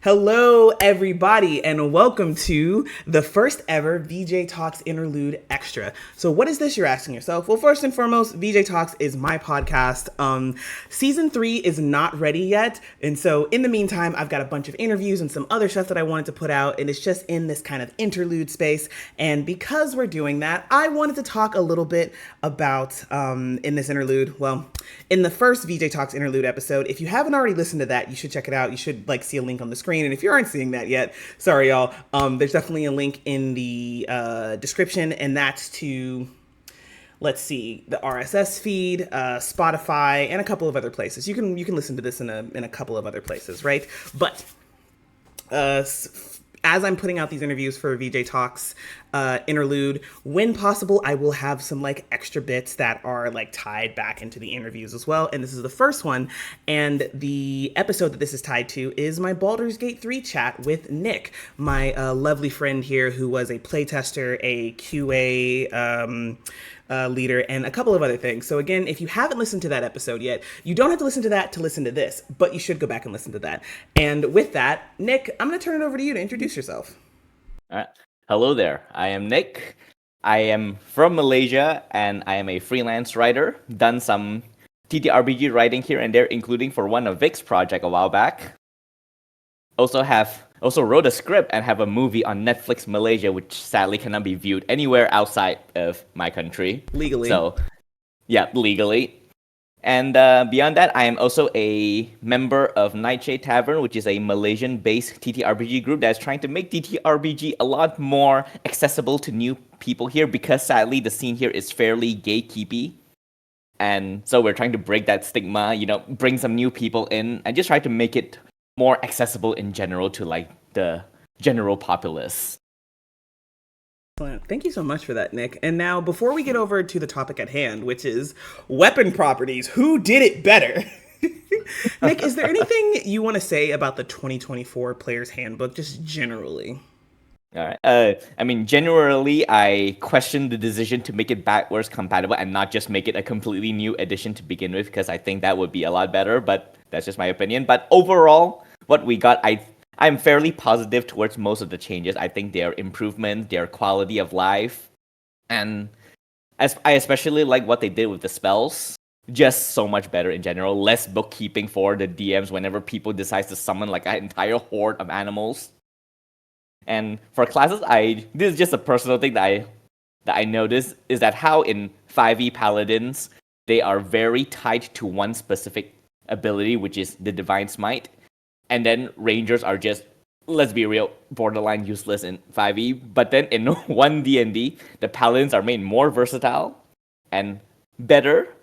Hello, everybody, and welcome to the first ever VJ Talks Interlude Extra. So, what is this, you're asking yourself? Well, first and foremost, VJ Talks is my podcast. Season 3 is not ready yet, and so in the meantime, I've got a bunch of interviews and some other stuff that I wanted to put out, and it's just in this kind of interlude space. And because we're doing that, I wanted to talk a little bit about, in this interlude, well, in the first VJ Talks Interlude episode. If you haven't already listened to that, you should check it out. You should see a link on the screen. And if you aren't seeing that yet, sorry, y'all. There's definitely a link in the description, and that's to, let's see, the RSS feed, Spotify, and a couple of other places. You can listen to this in a couple of other places, right? But as I'm putting out these interviews for VJ Talks Interlude, when possible, I will have some extra bits that are tied back into the interviews as well. And this is the first one. And the episode that this is tied to is my Baldur's Gate 3 chat with Nick, my lovely friend here who was a playtester, a QA leader, and a couple of other things. So again, if you haven't listened to that episode yet, you don't have to listen to that to listen to this, but you should go back and listen to that. And with that, Nick, I'm going to turn it over to you to introduce yourself. All right. Hello there. I am Nick. I am from Malaysia, and I am a freelance writer. Done some TTRPG writing here and there, including for one of Vic's project a while back. Also wrote a script and have a movie on Netflix Malaysia, which sadly cannot be viewed anywhere outside of my country. Legally. So, yeah, legally. And beyond that, I am also a member of Nightshade Tavern, which is a Malaysian-based TTRPG group that's trying to make TTRPG a lot more accessible to new people here, because sadly the scene here is fairly gatekeepy. And so we're trying to break that stigma, bring some new people in, and just try to make it more accessible in general to the general populace. Excellent. Thank you so much for that, Nick. And now, before we get over to the topic at hand, which is weapon properties, who did it better? Nick, is there anything you want to say about the 2024 Player's Handbook, just generally? All right. Generally, I question the decision to make it backwards compatible and not just make it a completely new edition to begin with, because I think that would be a lot better, but that's just my opinion. But overall, what we got, I'm fairly positive towards most of the changes. I think their improvement, their quality of life, and I especially like what they did with the spells. Just so much better in general. Less bookkeeping for the DMs whenever people decide to summon an entire horde of animals. And for classes, this is just a personal thing that I noticed, is that how in 5e Paladins, they are very tied to one specific ability, which is the Divine Smite. And then Rangers are just, let's be real, borderline useless in 5e. But then in 1 D&D, the Paladins are made more versatile and better.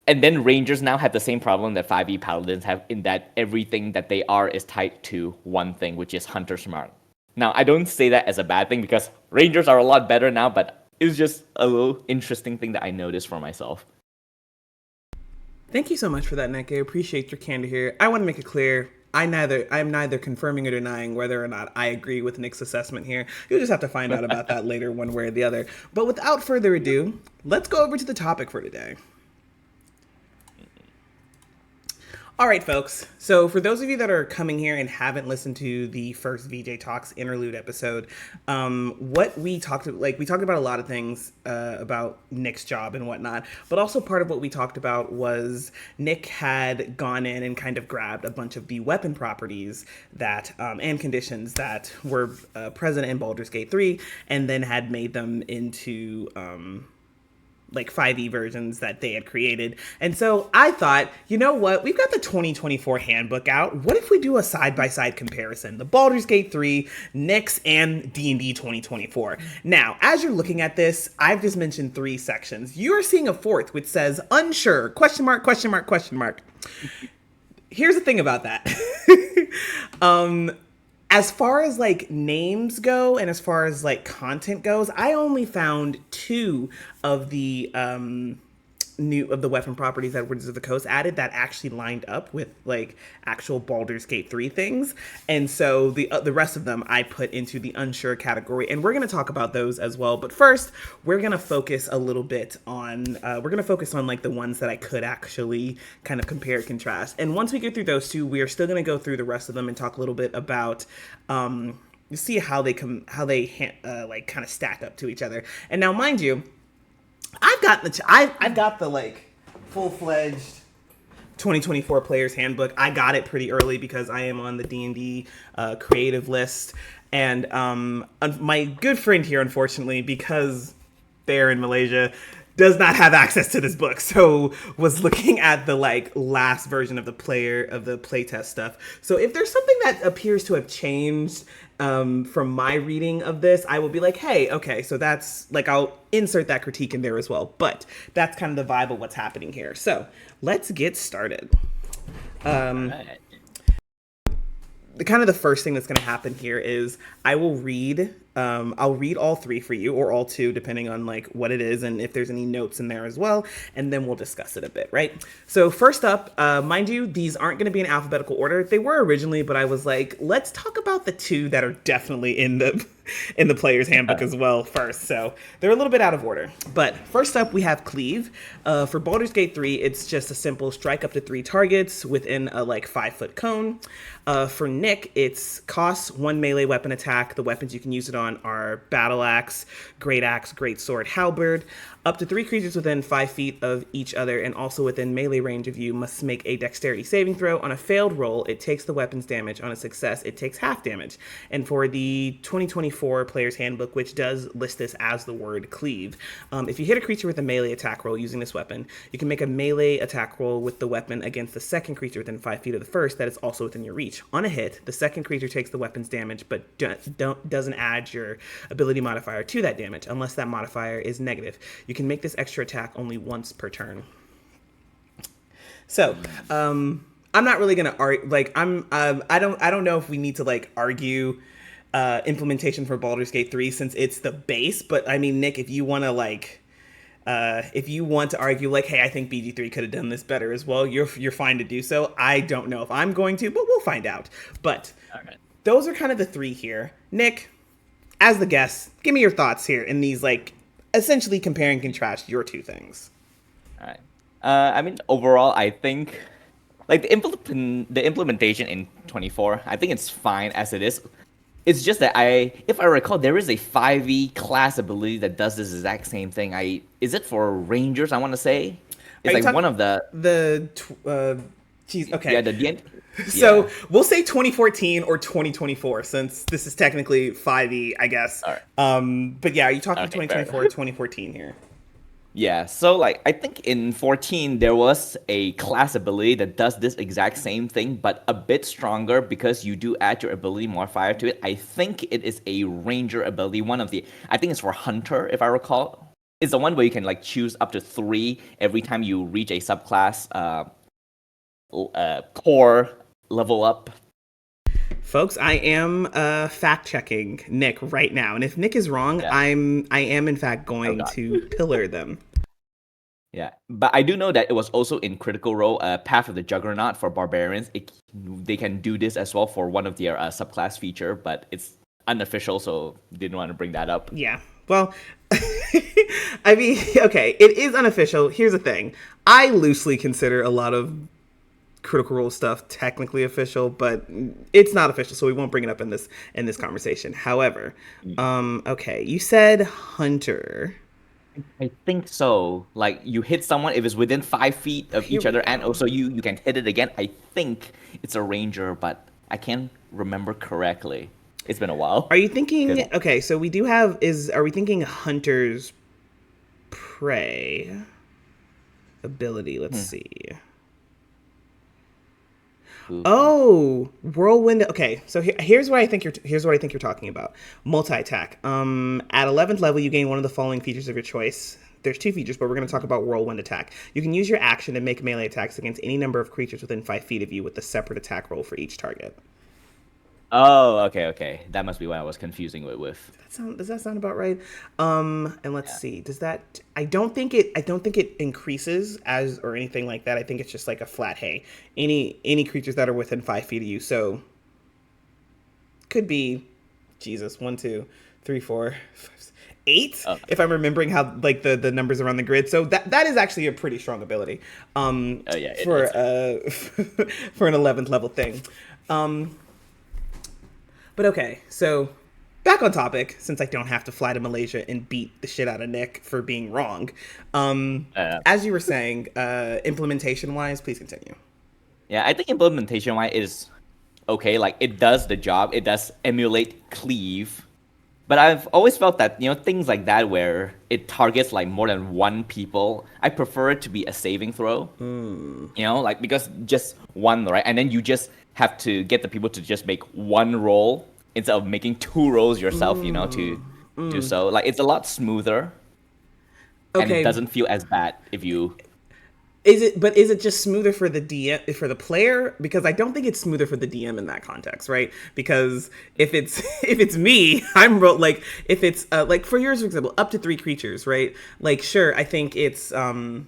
And then Rangers now have the same problem that 5e Paladins have, in that everything that they are is tied to one thing, which is Hunter's Mark. Now, I don't say that as a bad thing, because Rangers are a lot better now, but it was just a little interesting thing that I noticed for myself. Thank you so much for that, Nick. I appreciate your candor here. I want to make it clear, I'm neither confirming or denying whether or not I agree with Nick's assessment here. You'll just have to find out about that later, one way or the other. But without further ado, let's go over to the topic for today. All right, folks. So for those of you that are coming here and haven't listened to the first VJ Talks Interlude episode, what we talked about a lot of things about Nick's job and whatnot, but also part of what we talked about was Nick had gone in and kind of grabbed a bunch of the weapon properties that and conditions that were present in Baldur's Gate 3, and then had made them into 5e versions that they had created. And so I thought, you know what? We've got the 2024 handbook out. What if we do a side-by-side comparison? The Baldur's Gate 3, Nick's, and D&D 2024. Now, as you're looking at this, I've just mentioned 3 sections. You're seeing a 4th, which says unsure, question mark, question mark, question mark. Here's the thing about that. As far as names go and as far as content goes, I only found 2 of the of the weapon properties that Wizards of the Coast added that actually lined up with like actual Baldur's Gate 3 things. And so the rest of them I put into the unsure category, and we're going to talk about those as well. But first, we're going to focus a little bit on like the ones that I could actually kind of compare and contrast. And once we get through those two, we are still going to go through the rest of them and talk a little bit about see how they like kind of stack up to each other. And now, mind you, I've got the like full-fledged 2024 Player's Handbook. I got it pretty early because I am on the D&D creative list, and my good friend here, unfortunately, because they're in Malaysia, does not have access to this book, so was looking at the like last version of the playtest stuff. So if there's something that appears to have changed from my reading of this, I will be like, hey, okay, so that's like, I'll insert that critique in there as well. But that's kind of the vibe of what's happening here. So let's get started. Right. The first thing that's going to happen here is I will read. I'll read all three for you, or all two, depending on like what it is and if there's any notes in there as well, and then we'll discuss it a bit, right? So first up, mind you, these aren't going to be in alphabetical order. They were originally, but I was like, let's talk about the two that are definitely in the Player's Handbook as well first. So they're a little bit out of order. But first up, we have Cleave. For Baldur's Gate 3, it's just a simple strike up to 3 targets within a like 5-foot cone. For Nick, it's costs 1 melee weapon attack. The weapons you can use it on are Battle Axe, Great Sword, Halberd. Up to 3 creatures within 5 feet of each other and also within melee range of you must make a dexterity saving throw. On a failed roll, it takes the weapon's damage. On a success, it takes half damage. And for the 2024 Player's Handbook, which does list this as the word cleave, if you hit a creature with a melee attack roll using this weapon, you can make a melee attack roll with the weapon against the second creature within 5 feet of the first that is also within your reach. On a hit, the second creature takes the weapon's damage, but doesn't add your ability modifier to that damage unless that modifier is negative. You can make this extra attack only once per turn. So, I'm not really gonna argue. Like, I don't know if we need to like argue implementation for Baldur's Gate 3 since it's the base. But I mean, Nick, if you want to like, if you want to argue like, hey, I think BG3 could have done this better as well, you're fine to do so. I don't know if I'm going to, but we'll find out. But those are kind of the three here. Nick, as the guest, give me your thoughts here in these like essentially compare and contrast your two things. All right. I mean, overall, I think like the implementation in 24, I think it's fine as it is. It's just that if I recall, there is a 5e class ability that does this exact same thing. Is it for Rangers? I want to say it's like one of okay. Yeah, the D&D. So we'll say 2014 or 2024 since this is technically 5e, I guess. All right. But yeah, are you talking 2024 or 2014 here? Yeah, so like I think in 14 there was a class ability that does this exact same thing, but a bit stronger because you do add your ability modifier to it. I think it is a ranger ability. I think it's for hunter, if I recall. It's the one where you can like choose up to 3 every time you reach a subclass core level up. Folks, I am fact checking Nick right now, and if Nick is wrong, I am in fact going to pillar them. Yeah, but I do know that it was also in Critical Role, Path of the Juggernaut for Barbarians. They can do this as well for one of their subclass feature, but it's unofficial, so didn't want to bring that up. Yeah, well, I mean, okay, it is unofficial. Here's the thing. I loosely consider a lot of Critical Role stuff technically official, but it's not official, so we won't bring it up in this conversation. However, okay, you said hunter. I think so. Like you hit someone if it's within 5 feet of each other, and also you can hit it again. I think it's a ranger, but I can't remember correctly. It's been a while. Are you thinking? Okay, so we do have. Are we thinking hunter's prey ability? Let's see. Oh, whirlwind. Okay, so here's what I think you're talking about. Multi-attack. At 11th level, you gain one of the following features of your choice. There's 2 features, but we're going to talk about whirlwind attack. You can use your action to make melee attacks against any number of creatures within 5 feet of you with a separate attack roll for each target. Oh, okay. That must be what I was confusing it with. Does that sound about right? And let's Yeah. see. Does that? I don't think it increases as or anything like that. I think it's just like a flat hey. Any creatures that are within 5 feet of you. So could be, Jesus, 1, 2, 3, 4, 5, 8. Oh, If I'm remembering how like the numbers are on the grid. So that is actually a pretty strong ability. oh yeah. For It's for an 11th level thing. But okay, so back on topic, since I don't have to fly to Malaysia and beat the shit out of Nick for being wrong. As you were saying, implementation wise, please continue. yeah. I think implementation wise is okay. Like it does the job. It does emulate cleave. But I've always felt that, things like that where it targets like more than one people, I prefer it to be a saving throw. Like because just one, right? And then you just have to get the people to just make one roll instead of making two rolls yourself, to do so. Like it's a lot smoother and it Okay, doesn't feel as bad if you. is it just smoother for the DM for the player? Because I don't think it's smoother for the DM in that context, right? Because if it's if it's me, like if it's like for yours, for example, up to 3 creatures, right? Like sure, I think it's when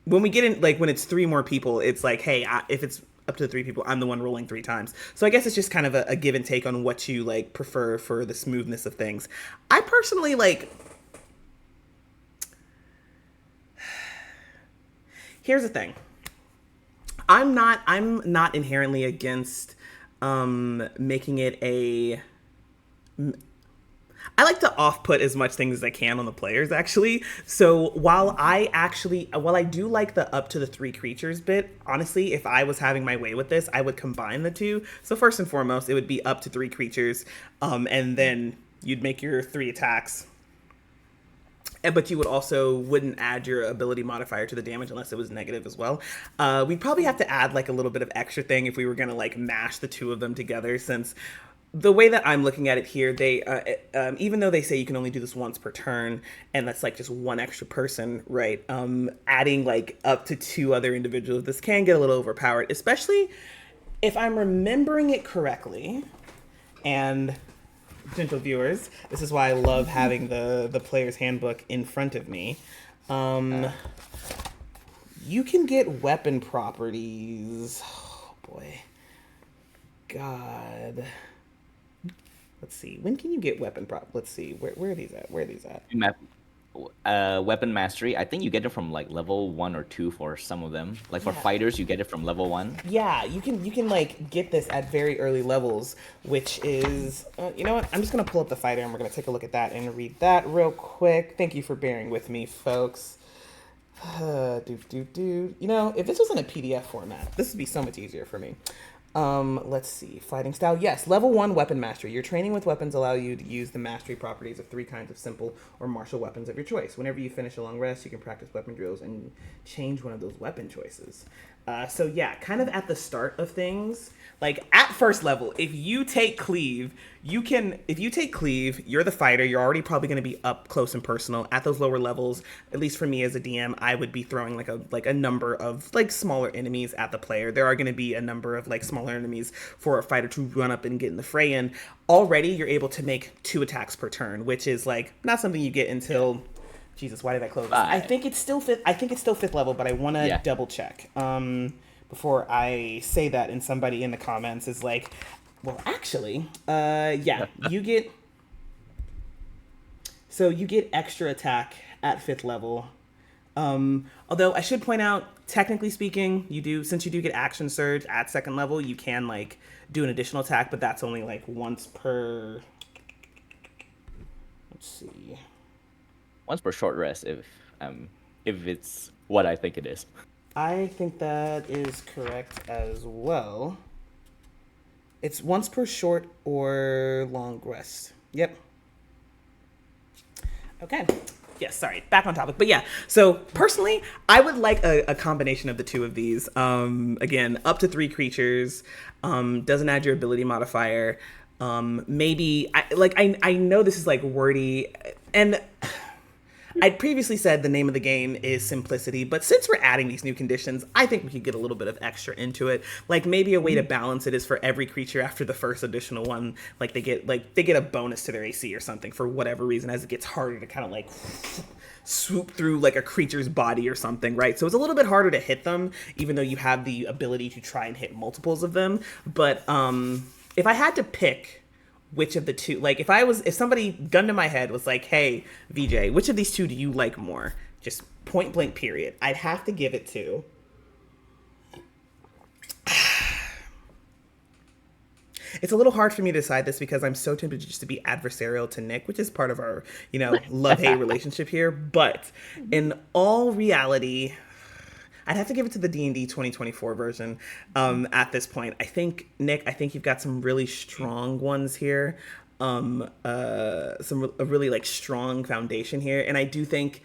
we get in, like when it's 3 more people, it's like hey, if it's up to 3 people, I'm the one rolling 3 times. So I guess it's just kind of a give and take on what you like prefer for the smoothness of things. I personally like. Here's the thing. I'm not inherently against making it a. I like to off-put as much things as I can on the players, actually. So while I do like the up to the 3 creatures bit, honestly, if I was having my way with this, I would combine the two. So first and foremost, it would be up to 3 creatures, and then you'd make your 3 attacks. But you wouldn't add your ability modifier to the damage unless it was negative as well. We'd probably have to add like a little bit of extra thing if we were gonna like mash the 2 of them together, since the way that I'm looking at it here, they even though they say you can only do this once per turn, and that's like just 1 extra person, right? Adding like up to 2 other individuals, this can get a little overpowered, especially if I'm remembering it correctly. And gentle viewers, this is why I love having the player's handbook in front of me. You can get weapon properties. Oh boy. God. Let's see. When can you get weapon prop? Let's see. Where are these at? Where are these at? Weapon mastery. I think you get it from like level 1 or 2 for some of them. Like for Yeah. fighters, you get it from level 1. Yeah, you can like get this at very early levels, which is you know what? I'm just gonna pull up the fighter and we're gonna take a look at that and read that real quick. Thank you for bearing with me, folks. If this was in a PDF format, this would be so much easier for me. Let's see. Fighting style. Yes. Level 1 weapon mastery. Your training with weapons allow you to use the mastery properties of 3 kinds of simple or martial weapons of your choice. Whenever you finish a long rest, you can practice weapon drills and change one of those weapon choices. So yeah, kind of at the start of things, like at first level, if you take cleave, you're the fighter, you're already probably going to be up close and personal. At those lower levels, at least for me as a DM, I would be throwing like a number of like smaller enemies at the player. There are going to be a number of like smaller enemies for a fighter to run up and get in the fray in. Already you're able to make 2 attacks per turn, which is like not something you get until Jesus, why did I close this? I think it's still 5th level, but I want to double check before I say that. And somebody in the comments is like, well, actually, you get extra attack at 5th level. Although I should point out, technically speaking, since you do get action surge at 2nd level, you can like do an additional attack, but that's only like once per. Let's see. Once per short rest, if it's what I think it is. I think that is correct as well. It's once per short or long rest. Yep. Okay. Yes, sorry. Back on topic. But yeah, so personally, I would like a combination of the 2 of these. Again, up to 3 creatures. Doesn't add your ability modifier. Maybe, I know this is like wordy, and I'd previously said the name of the game is simplicity, but since we're adding these new conditions, I think we could get a little bit of extra into it. Like maybe a way to balance it is for every creature after the first additional one, like they get a bonus to their AC or something for whatever reason as it gets harder to kind of like swoop through like a creature's body or something, right? So it's a little bit harder to hit them, even though you have the ability to try and hit multiples of them. But if I had to pick which of the two, like if somebody gun to my head was like, hey VJ, which of these two do you like more, just point blank period, I'd have to give it to it's a little hard for me to decide this because I'm so tempted just to be adversarial to Nick, which is part of our love-hate relationship here, but in all reality I'd have to give it to the D&D 2024 version at this point. I think, Nick, you've got some really strong ones here. A really like strong foundation here. And I do think,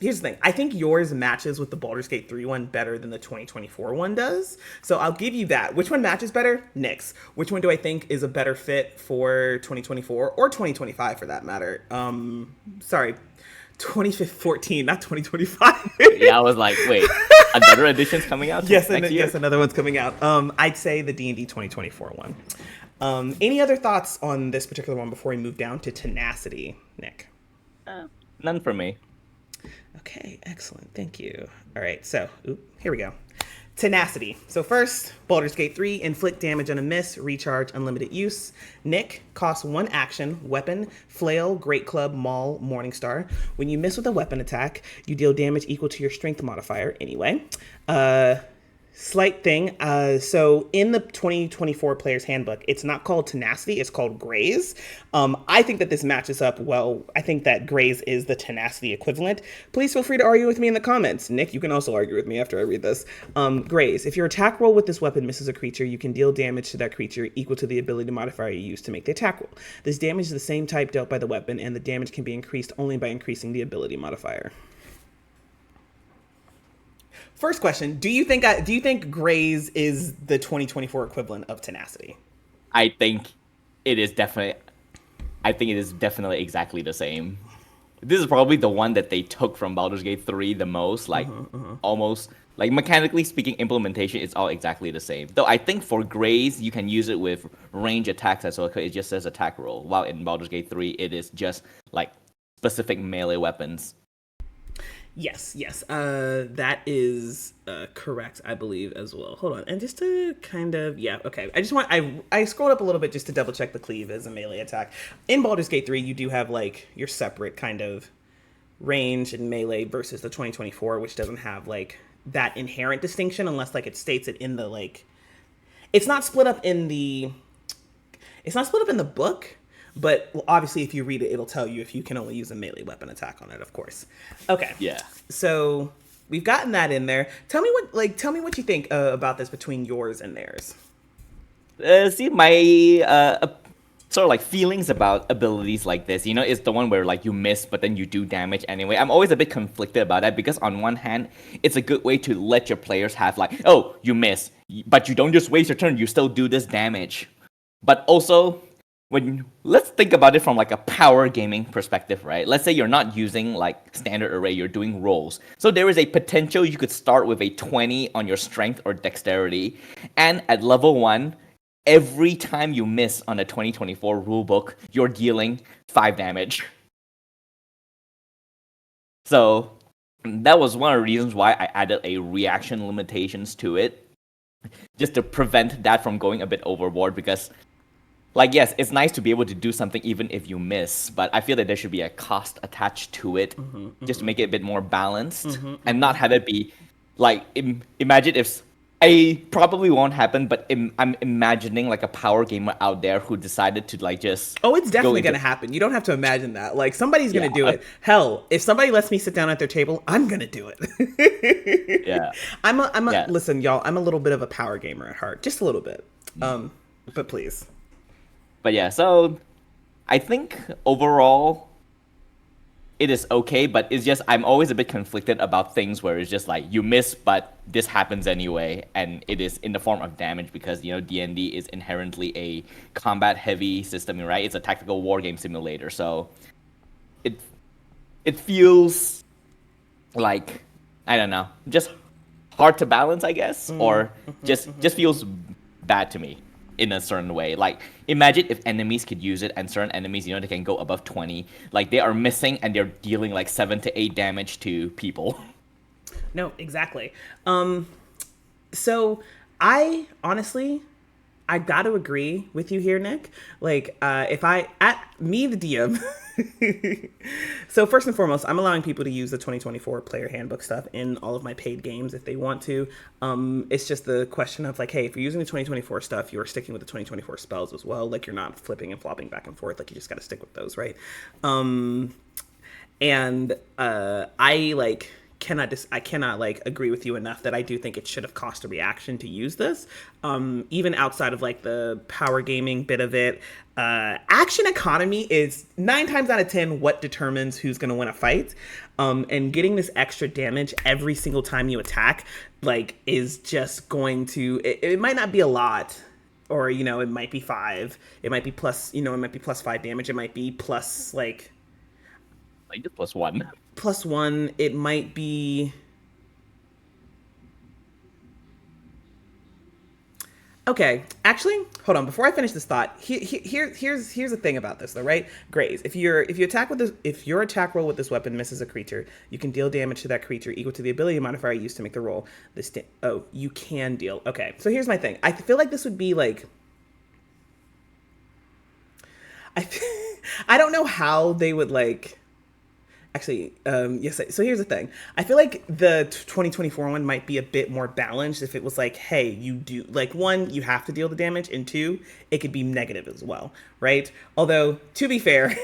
here's the thing. I think yours matches with the Baldur's Gate 3 one better than the 2024 one does. So I'll give you that. Which one matches better? Nick's. Which one do I think is a better fit for 2024 or 2025 for that matter? Sorry. 2014, not 2025. Yeah, I was like, wait, another edition's coming out? Yes, another one's coming out. I'd say the D&D 2024 one. Any other thoughts on this particular one before we move down to tenacity, Nick? None for me. Okay, excellent. Thank you. All right, so here we go. Tenacity. So first, Baldur's Gate 3, inflict damage on a miss, recharge, unlimited use. Nick, costs 1 action, weapon, flail, great club, maul, Morningstar. When you miss with a weapon attack, you deal damage equal to your strength modifier anyway. Slight thing, so in the 2024 Player's Handbook, it's not called Tenacity, it's called Graze. I think that this matches up well. I think that Graze is the Tenacity equivalent. Please feel free to argue with me in the comments. Nick, you can also argue with me after I read this. Graze, if your attack roll with this weapon misses a creature, you can deal damage to that creature equal to the ability modifier you use to make the attack roll. This damage is the same type dealt by the weapon, and the damage can be increased only by increasing the ability modifier. First question, do you think Graze is the 2024 equivalent of Tenacity? I think it is definitely exactly the same. This is probably the one that they took from Baldur's Gate 3 the most, like almost like mechanically speaking, implementation is all exactly the same. Though I think for Graze you can use it with range attacks as well, because it just says attack roll. While in Baldur's Gate 3 it is just like specific melee weapons. Yes, that is correct, I believe, as well. Hold on, and just to kind of, okay. I scrolled up a little bit just to double check the cleave as a melee attack. In Baldur's Gate 3, you do have like your separate kind of range and melee versus the 2024, which doesn't have like that inherent distinction unless like it states it in the like. It's not split up in the book. But obviously, if you read it, it'll tell you if you can only use a melee weapon attack on it, of course. Okay. Yeah. So we've gotten that in there. Tell me what you think about this between yours and theirs. See, my sort of like feelings about abilities like this, is the one where like you miss, but then you do damage anyway. I'm always a bit conflicted about that because on one hand, it's a good way to let your players have like, oh, you miss, but you don't just waste your turn. You still do this damage. But also, let's think about it from like a power gaming perspective, right? Let's say you're not using like standard array, you're doing rolls. So there is a potential you could start with a 20 on your strength or dexterity. And at level 1, every time you miss on the 2024 rulebook, you're dealing 5 damage. So that was one of the reasons why I added a reaction limitations to it, just to prevent that from going a bit overboard, because like, yes, it's nice to be able to do something even if you miss, but I feel that there should be a cost attached to it just to make it a bit more balanced and not have it be like, imagine if, probably won't happen, but I'm imagining like a power gamer out there who decided to like just... Oh, it's definitely going to happen. You don't have to imagine that. Like, somebody's going to do it. Hell, if somebody lets me sit down at their table, I'm going to do it. Yeah. Listen, y'all, I'm a little bit of a power gamer at heart. Just a little bit. But please. But yeah, so I think overall it is okay, but it's just I'm always a bit conflicted about things where it's just like you miss, but this happens anyway, and it is in the form of damage because D&D is inherently a combat-heavy system, right? It's a tactical war game simulator, so it feels like, I don't know, just hard to balance, I guess, or just feels bad to me in a certain way. Like, imagine if enemies could use it, and certain enemies, they can go above 20. Like, they are missing and they're dealing like 7 to 8 damage to people. No, exactly. So I honestly, I got to agree with you here, Nick. Like, if I, at me, the DM. So first and foremost, I'm allowing people to use the 2024 player handbook stuff in all of my paid games if they want to. It's just the question of like, hey, if you're using the 2024 stuff, you're sticking with the 2024 spells as well. Like, you're not flipping and flopping back and forth. Like, you just got to stick with those, right? I cannot like agree with you enough that I do think it should have cost a reaction to use this. Even outside of like the power gaming bit of it, action economy is 9 times out of 10 what determines who's going to win a fight. And getting this extra damage every single time you attack, like, is just going to, it might not be a lot, or, it might be 5, it might be plus, it might be plus 5 damage. It might be plus like just +1. +1, it might be. Okay, actually, hold on. Before I finish this thought, here's the thing about this, though, right? Graze. If your attack roll with this weapon misses a creature, you can deal damage to that creature equal to the ability modifier used to make the roll. You can deal. Okay, so here's my thing. I feel like this would be like. I don't know how they would like. Actually, yes. So here's the thing. I feel like the 2024 one might be a bit more balanced if it was like, hey, you do, like, 1, you have to deal the damage, and 2, it could be negative as well, right? Although, to be fair,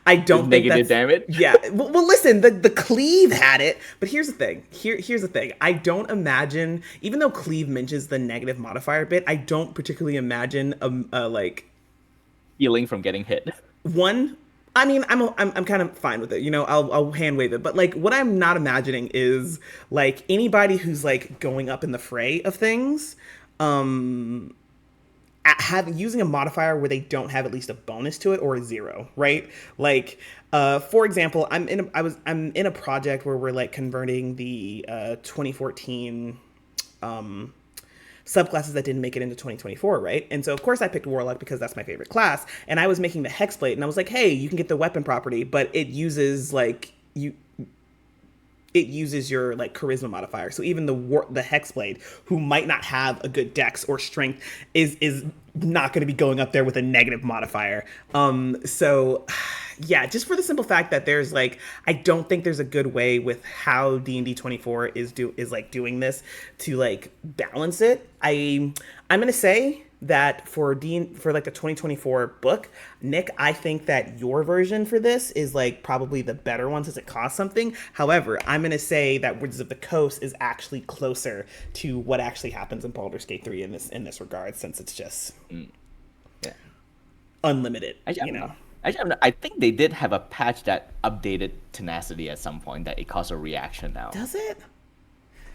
I don't think negative damage. Yeah. Well, listen, the Cleave had it, but here's the thing. Here's the thing. I don't imagine, even though Cleave mentions the negative modifier bit, I don't particularly imagine like healing from getting hit. One. I mean, I'm kind of fine with it. I'll hand wave it. But like, what I'm not imagining is like anybody who's like going up in the fray of things, using a modifier where they don't have at least a bonus to it or a 0, right? Like, for example, I'm in a project where we're like converting the 2014 subclasses that didn't make it into 2024, right? And so, of course, I picked Warlock because that's my favorite class. And I was making the Hexblade, and I was like, hey, you can get the weapon property, but it uses, like, it uses your, like, charisma modifier. So even the Hexblade, who might not have a good dex or strength, is not going to be going up there with a negative modifier. So yeah, just for the simple fact that there's like, I don't think there's a good way with how D&D 24 is like doing this to like balance it. I'm going to say that for like the 2024 book, Nick, I think that your version for this is like probably the better one since it costs something. However, I'm going to say that Wizards of the Coast is actually closer to what actually happens in Baldur's Gate 3 in this regard, since it's just unlimited, I think they did have a patch that updated tenacity at some point that it caused a reaction now. Does it?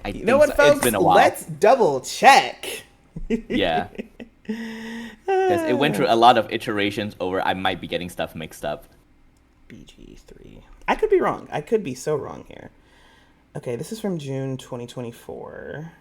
You know what, folks? It's been a while. Let's double check. Yeah. Because it went through a lot of iterations over. I might be getting stuff mixed up. BG3. I could be wrong. I could be so wrong here. Okay, this is from June 2024.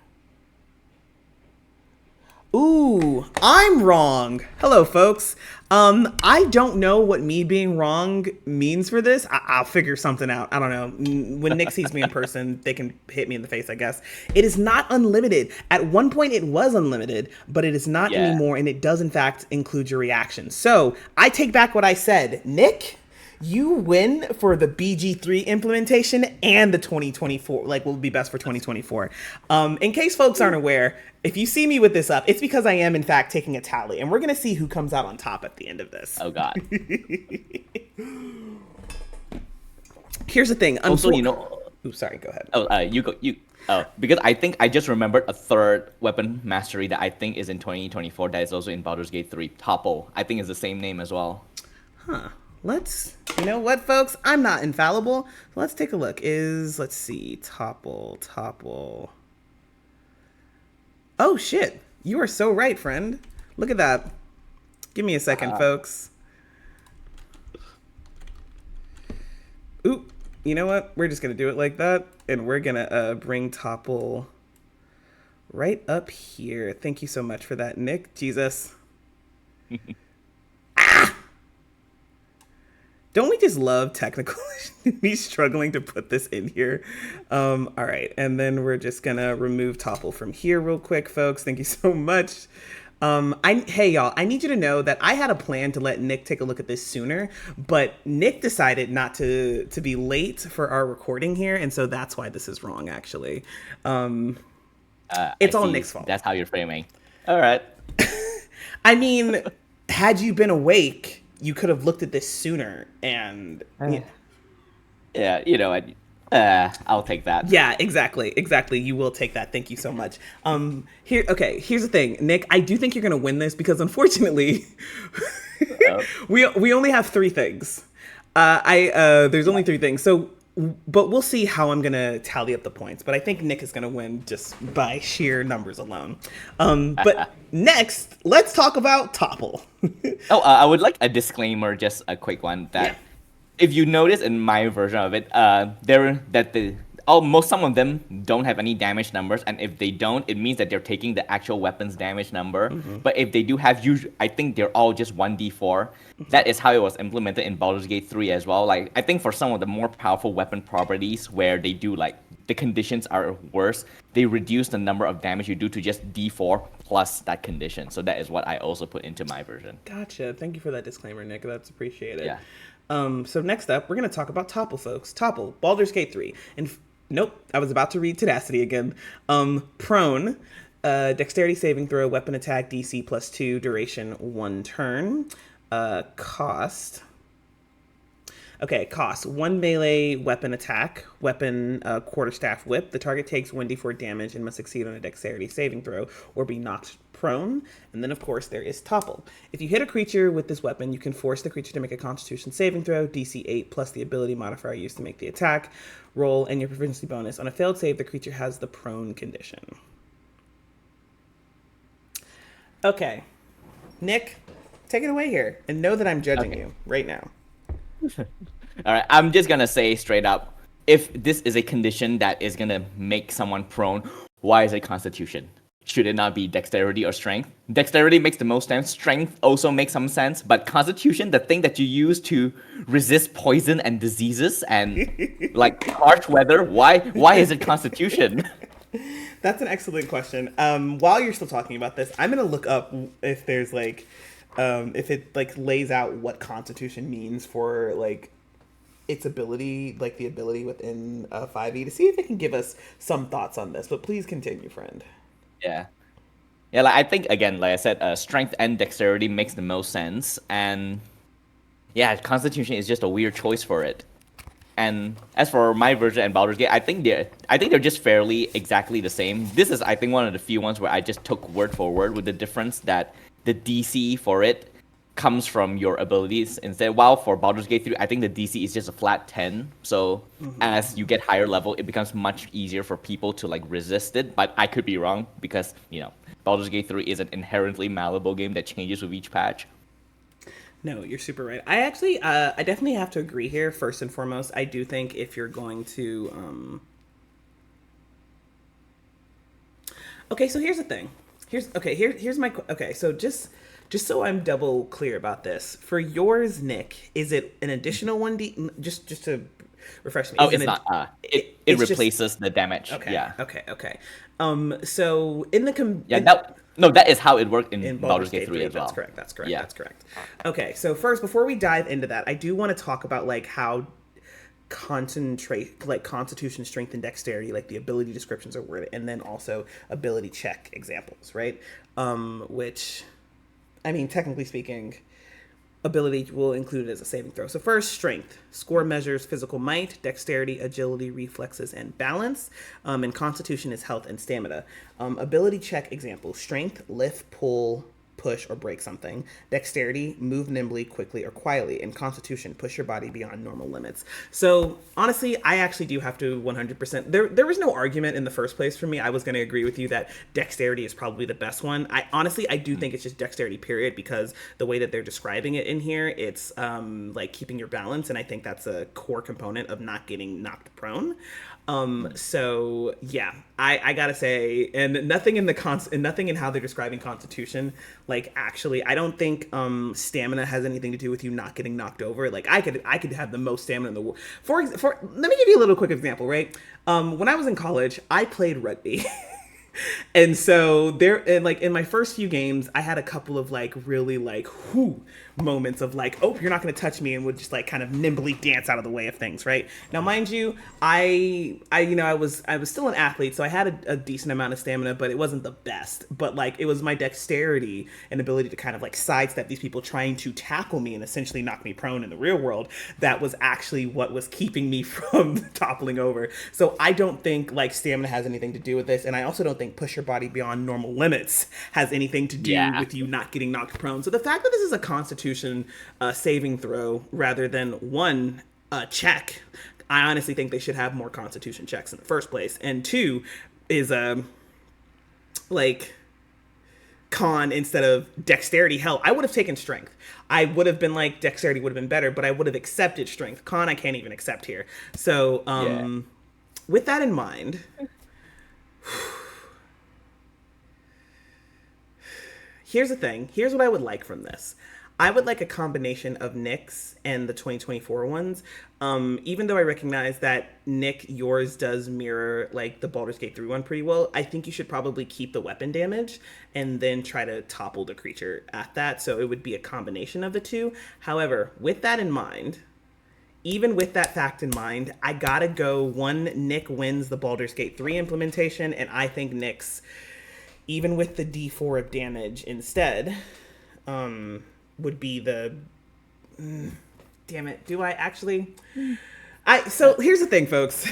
Ooh, I'm wrong. Hello, folks. I don't know what me being wrong means for this. I'll figure something out. I don't know. When Nick sees me in person, they can hit me in the face, I guess. It is not unlimited. At one point, it was unlimited, but it is not anymore, and it does, in fact, include your reaction. So, I take back what I said. Nick, you win for the BG3 implementation and the 2024, like, will be best for 2024. In case folks aren't aware, if you see me with this up, it's because I am, in fact, taking a tally, and we're going to see who comes out on top at the end of this. Oh, God. Here's the thing. Also, Ooh, sorry, go ahead. Oh, you go. Because I think I just remembered a third weapon mastery that I think is in 2024 that is also in Baldur's Gate 3. Topple. I think it's the same name as well. Huh. You know what, folks? I'm not infallible. So let's take a look. Let's see. Topple. Oh, shit. You are so right, friend. Look at that. Give me a second, folks. Oop. you know what? We're just gonna do it like that, and we're gonna bring Topple right up here. Thank you so much for that, Nick. Jesus. Don't we just love technical me struggling to put this in here? All right, and then we're just gonna remove Topple from here real quick, folks. Thank you so much. Hey y'all, I need you to know that I had a plan to let Nick take a look at this sooner, but Nick decided not to be late for our recording here, and so that's why this is wrong. Actually, it's all Nick's fault. That's how you're framing. All right. I mean, had you been awake, you could have looked at this sooner, and yeah, you know, I'll take that. Yeah, exactly. You will take that. Thank you so much. Here's the thing, Nick. I do think you're gonna win this because unfortunately, we only have 3 things. There's only 3 things. So, but we'll see how I'm gonna tally up the points. But I think Nick is gonna win just by sheer numbers alone. But next, let's talk about Topple. I would like a disclaimer, just a quick one that. Yeah. If you notice in my version of it, some of them don't have any damage numbers, and if they don't, it means that they're taking the actual weapon's damage number. Mm-hmm. But if they do have, I think they're all just 1d4. Mm-hmm. That is how it was implemented in Baldur's Gate 3 as well. Like, I think for some of the more powerful weapon properties where they do like the conditions are worse, they reduce the number of damage you do to just d4 plus that condition. So that is what I also put into my version. Gotcha. Thank you for that disclaimer, Nick. That's appreciated. Yeah. So next up, we're going to talk about Topple, folks. Topple, Baldur's Gate 3. And nope, I was about to read Tenacity again. Prone, dexterity saving throw, weapon attack, DC +2, duration 1 turn. Cost. Okay, cost 1 melee weapon attack, weapon quarterstaff whip. The target takes 1d4 damage and must succeed on a dexterity saving throw or be knocked prone. And then, of course, there is Topple. If you hit a creature with this weapon, you can force the creature to make a Constitution saving throw, DC 8 plus the ability modifier used to make the attack roll, and your proficiency bonus. On a failed save, the creature has the prone condition. Okay, Nick, take it away here, and know that I'm judging you right now. All right, I'm just gonna say straight up, if this is a condition that is gonna make someone prone, why is it Constitution? Should it not be dexterity or strength? Dexterity makes the most sense. Strength also makes some sense. But Constitution, the thing that you use to resist poison and diseases and like harsh weather, why is it Constitution? That's an excellent question. While you're still talking about this, I'm gonna look up if there's like, if it like lays out what Constitution means for like its ability, like the ability within 5e, to see if it can give us some thoughts on this. But please continue, friend. Yeah, like I think again, like I said, strength and dexterity makes the most sense, and yeah, Constitution is just a weird choice for it. And as for my version and Baldur's Gate, I think they're just fairly exactly the same. This is, I think, one of the few ones where I just took word for word, with the difference that the DC for it comes from your abilities instead. While for Baldur's Gate 3, I think the DC is just a flat 10. So as you get higher level, it becomes much easier for people to like resist it. But I could be wrong because, you know, Baldur's Gate 3 is an inherently malleable game that changes with each patch. No, you're super right. I actually, I definitely have to agree here. First and foremost, I do think if you're going to, okay, so here's the thing. Here's my, okay, so just so I'm double clear about this, for yours, Nick, is it an additional 1d? Just to refresh me. Oh, it's not. It replaces the damage. Okay. Yeah. Okay. So in the that is how it worked in Baldur's Gate 3 as well. That's correct. Okay, so first, before we dive into that, I do want to talk about like how Constitution, strength, and dexterity, like the ability descriptions are worded, and then also ability check examples, right? Which, I mean, technically speaking, ability will include it as a saving throw. So first, strength. Score measures physical might, dexterity, agility, reflexes, and balance. And Constitution is health and stamina. Ability check example. Strength, lift, pull, push, or break something. Dexterity, move nimbly, quickly, or quietly. And Constitution, push your body beyond normal limits. So honestly, I actually do have to 100%. There was no argument in the first place for me. I was going to agree with you that Dexterity is probably the best one. I do think it's just Dexterity, period, because the way that they're describing it in here, it's like keeping your balance, and I think that's a core component of not getting knocked prone. So yeah, I gotta say, and nothing in how they're describing Constitution, like actually, I don't think stamina has anything to do with you not getting knocked over. Like I could have the most stamina in the world. For let me give you a little quick example, right? When I was in college, I played rugby. And so like in my first few games, I had a couple of like really like moments of like, oh, you're not going to touch me, and would just like kind of nimbly dance out of the way of things, right? Now, mind you, I was still an athlete, so I had a decent amount of stamina, but it wasn't the best. But like it was my dexterity and ability to kind of like sidestep these people trying to tackle me and essentially knock me prone in the real world that was actually what was keeping me from toppling over. So I don't think like stamina has anything to do with this, and I also don't think push your body beyond normal limits has anything to do with you not getting knocked prone. So the fact that this is a Constitution saving throw rather than one check, I honestly think they should have more Constitution checks in the first place. And two is like con instead of dexterity. Hell, I would have taken strength. I would have been like, dexterity would have been better, but I would have accepted strength. Con I can't even accept here. So with that in mind, here's the thing. Here's what I would like from this. I would like a combination of Nick's and the 2024 ones. Even though I recognize that, Nick, yours does mirror like the Baldur's Gate 3 one pretty well, I think you should probably keep the weapon damage and then try to topple the creature at that. So it would be a combination of the two. However, with that in mind, even with that fact in mind, I gotta go one, Nick wins the Baldur's Gate 3 implementation, and I think Nick's, even with the D4 of damage instead, would be the damn it, do I actually so here's the thing, folks.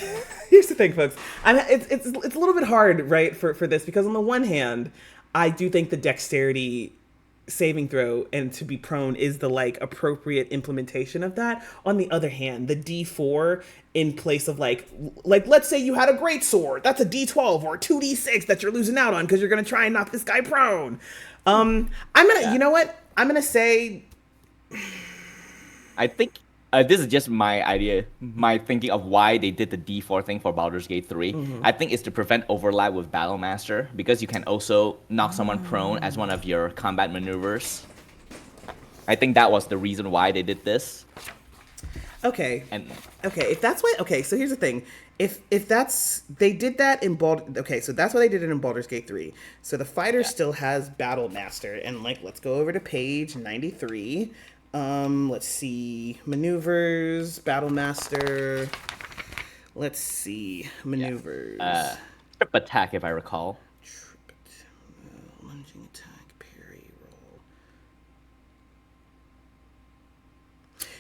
It's a little bit hard, right, for this, because on the one hand, I do think the dexterity saving throw and to be prone is the like appropriate implementation of that. On the other hand, the D4 in place of like let's say you had a great sword, that's a D12 or a 2D6 that you're losing out on because you're gonna try and knock this guy prone. You know what? I'm gonna say, I think this is just my idea, my thinking of why they did the D4 thing for Baldur's Gate 3. I think it's to prevent overlap with Battle Master, because you can also knock someone prone as one of your combat maneuvers. I think that was the reason why they did this. Okay. If that's why, okay, so here's the thing. If that's, they did that in so that's why they did it in Baldur's Gate 3. So the fighter still has Battle Master, and like, let's go over to page 93. Let's see, maneuvers, Battle Master. Let's see, maneuvers. Trip attack, if I recall. Lunging attack, parry, roll.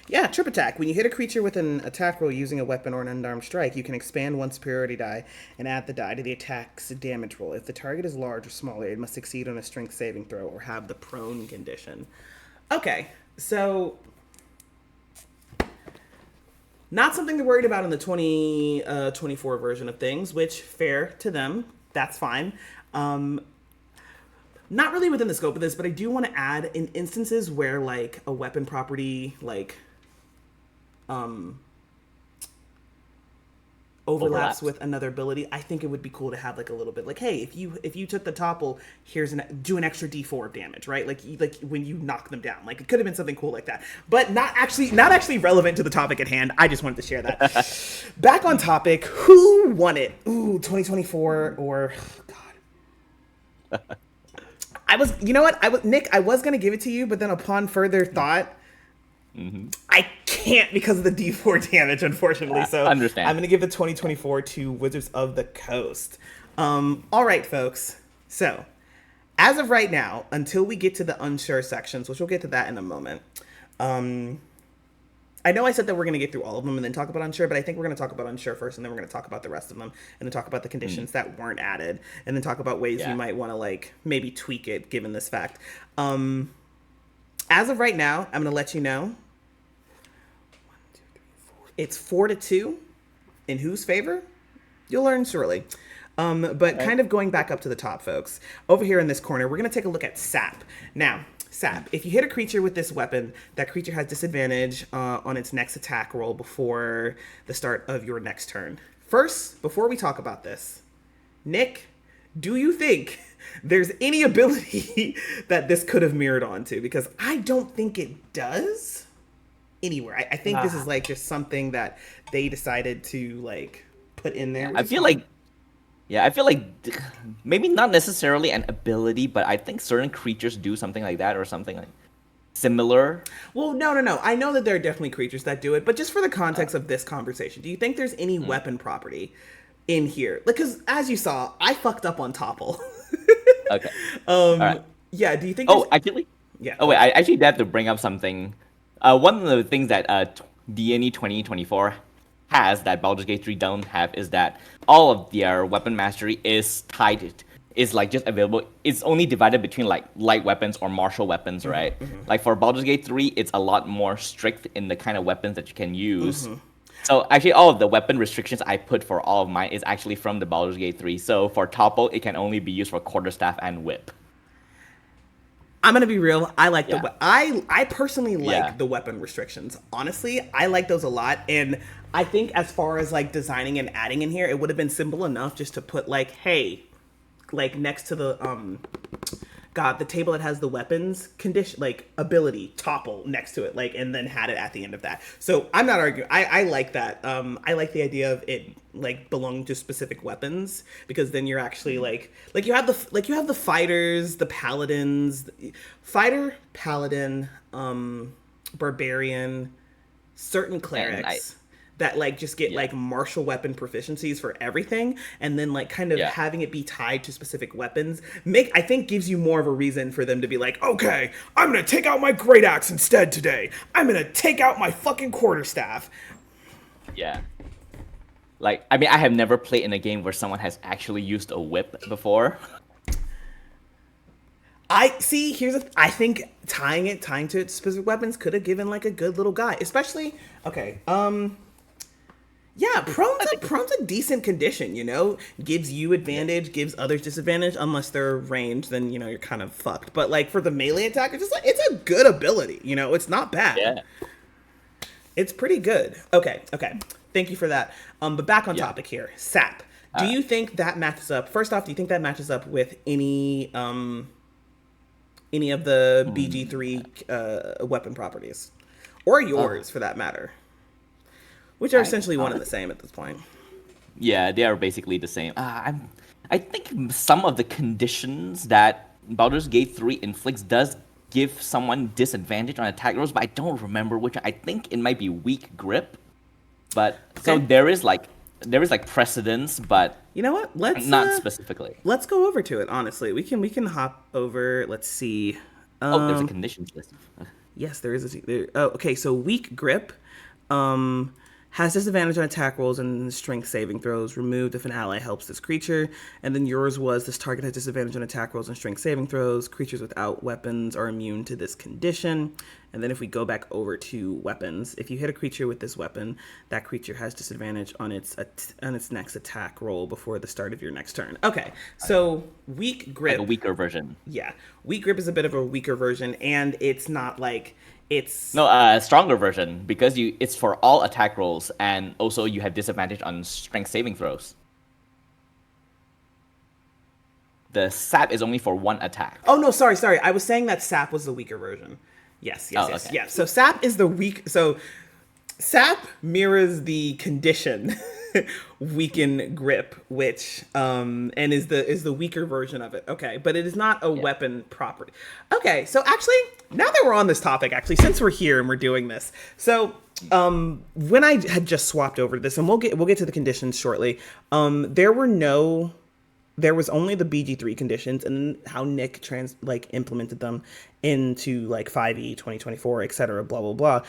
Yeah, trip attack. When you hit a creature with an attack roll using a weapon or an unarmed strike, you can expand one superiority die and add the die to the attack's damage roll. If the target is large or smaller, it must succeed on a strength saving throw or have the prone condition. Okay, so not something they're worried about in the 2024 version of things, which, fair to them, that's fine. Not really within the scope of this, but I do want to add, in instances where like a weapon property like overlaps with another ability, I think it would be cool to have like a little bit like, hey, if you took the topple, do an extra D4 of damage, right? Like when you knock them down. Like, it could have been something cool like that, but not actually relevant to the topic at hand. I just wanted to share that. Back on topic, who won it? Ooh, 2024 or God. Nick, I was gonna give it to you, but then upon further thought, I can't because of the D4 damage, unfortunately. So understand. I'm going to give the 2024 to Wizards of the Coast. All right, folks. So as of right now, until we get to the unsure sections, which we'll get to that in a moment, I I know I said that we're going to get through all of them and then talk about unsure, but I think we're going to talk about unsure first, and then we're going to talk about the rest of them, and then talk about the conditions that weren't added, and then talk about ways you might want to like maybe tweak it given this fact. As of right now, I'm going to let you know it's 4-2 in whose favor? You'll learn shortly. But kind of going back up to the top, folks, over here in this corner, we're going to take a look at sap. Now, sap, if you hit a creature with this weapon, that creature has disadvantage on its next attack roll before the start of your next turn. First, before we talk about this, Nick, do you think there's any ability that this could have mirrored onto? Because I don't think it does anywhere. I think this is like just something that they decided to like put in there. I feel like maybe not necessarily an ability, but I think certain creatures do something like that or something like similar. Well, no. I know that there are definitely creatures that do it, but just for the context of this conversation, do you think there's any weapon property in here? Because as you saw, I fucked up on Topple. Okay. All right. Yeah, do you think actually? Yeah. Oh, wait, I actually have to bring up something. One of the things that D&E 2024 has that Baldur's Gate 3 don't have is that all of their weapon mastery is tied, is like just available. It's only divided between like light weapons or martial weapons, right? Mm-hmm. Like for Baldur's Gate 3, it's a lot more strict in the kind of weapons that you can use. Mm-hmm. So actually all of the weapon restrictions I put for all of mine is actually from the Baldur's Gate 3. So for Topple, it can only be used for quarterstaff and whip. I'm gonna be real. I like I personally like the weapon restrictions. Honestly, I like those a lot, and I think as far as like designing and adding in here, it would have been simple enough just to put like, hey, like next to the the table that has the weapons condition, like ability, Topple next to it, like, and then had it at the end of that. So I'm not arguing. I like that. I like the idea of it like belonging to specific weapons, because then you're actually like you have the fighters, the paladins, paladin, barbarian, certain clerics that like just get like martial weapon proficiencies for everything, and then like kind of having it be tied to specific weapons I think gives you more of a reason for them to be like, okay, I'm gonna take out my great axe instead today. I'm gonna take out my fucking quarterstaff. Yeah. Like, I mean, I have never played in a game where someone has actually used a whip before. I think tying to its specific weapons could have given like a good little guy, especially prone's a decent condition, you know? Gives you advantage, gives others disadvantage, unless they're ranged, then, you know, you're kind of fucked. But, like, for the melee attack, it's a good ability, you know? It's not bad. Yeah. It's pretty good. Okay. Thank you for that. But back on topic here. Sap. Do you think that matches up? First off, do you think that matches up with any of the BG3 weapon properties? Or yours, for that matter? Which are essentially one and the same at this point. Yeah, they are basically the same. I think some of the conditions that Baldur's Gate 3 inflicts does give someone disadvantage on attack rolls, but I don't remember which. I think it might be weak grip. But so there is like precedence, but you know what? Not specifically. Let's go over to it. Honestly, we can hop over. Let's see. There's a conditions list. Yes, there is okay. So weak grip. Has disadvantage on attack rolls and strength saving throws, removed if an ally helps this creature. And then yours was, this target has disadvantage on attack rolls and strength saving throws. Creatures without weapons are immune to this condition. And then if we go back over to weapons, if you hit a creature with this weapon, that creature has disadvantage on its next attack roll before the start of your next turn. Okay, so weak grip. Like a weaker version. Yeah, weak grip is a bit of a weaker version, and it's not like... It's a stronger version, because it's for all attack rolls, and also you have disadvantage on strength saving throws. The sap is only for one attack. Oh no, sorry. I was saying that sap was the weaker version. Yes. Okay. Yeah. So sap is the weak. So sap mirrors the condition weaken grip, which and is the weaker version of it. Okay, but it is not a weapon property. Okay, so actually, now that we're on this topic, actually, since we're here and we're doing this, so when I had just swapped over to this, and we'll get to the conditions shortly. There were no there was only the BG3 conditions, and how Nick implemented them into like 5e 2024, etc. Blah blah blah.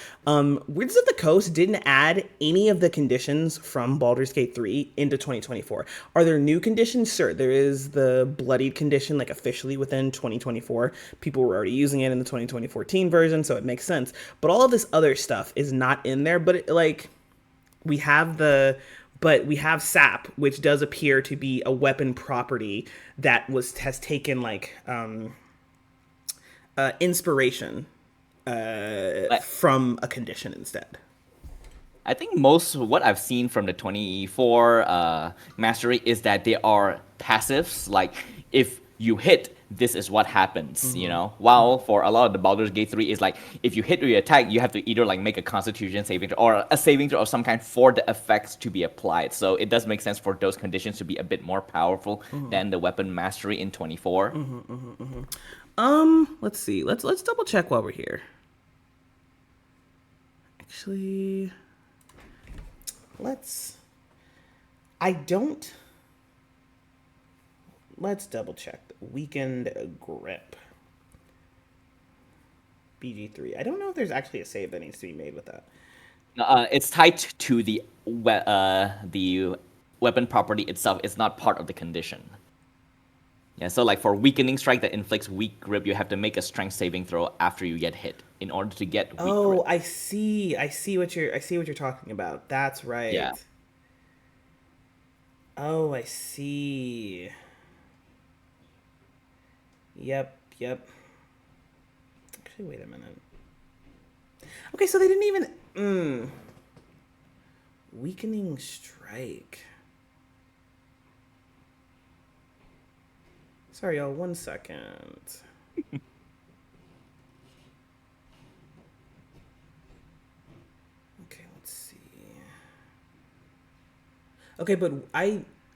Wizards of the Coast didn't add any of the conditions from Baldur's Gate 3 into 2024. Are there new conditions? Sure, there is the bloodied condition, like officially within 2024. People were already using it in the 2014 version, so it makes sense. But all of this other stuff is not in there. But we have we have sap, which does appear to be a weapon property that has taken inspiration from a condition instead. I think most of what I've seen from the 24 mastery is that they are passives. Like, if you hit, this is what happens, you know? While for a lot of the Baldur's Gate 3 is like, if you hit or you attack, you have to either like make a constitution saving throw or a saving throw of some kind for the effects to be applied. So it does make sense for those conditions to be a bit more powerful than the weapon mastery in 24. Let's see. Let's double check while we're here. Actually, let's double check. Weakened grip. BG3. I don't know if there's actually a save that needs to be made with that. It's tied to the weapon property itself. It's not part of the condition. Yeah, so like for weakening strike that inflicts weak grip, you have to make a strength saving throw after you get hit in order to get weak grip. I see what you're talking about. That's right. Yeah. Oh, I see. Yep. Actually, wait a minute. Okay, so they didn't even weakening strike. Sorry, y'all. 1 second. Okay, let's see. Okay, but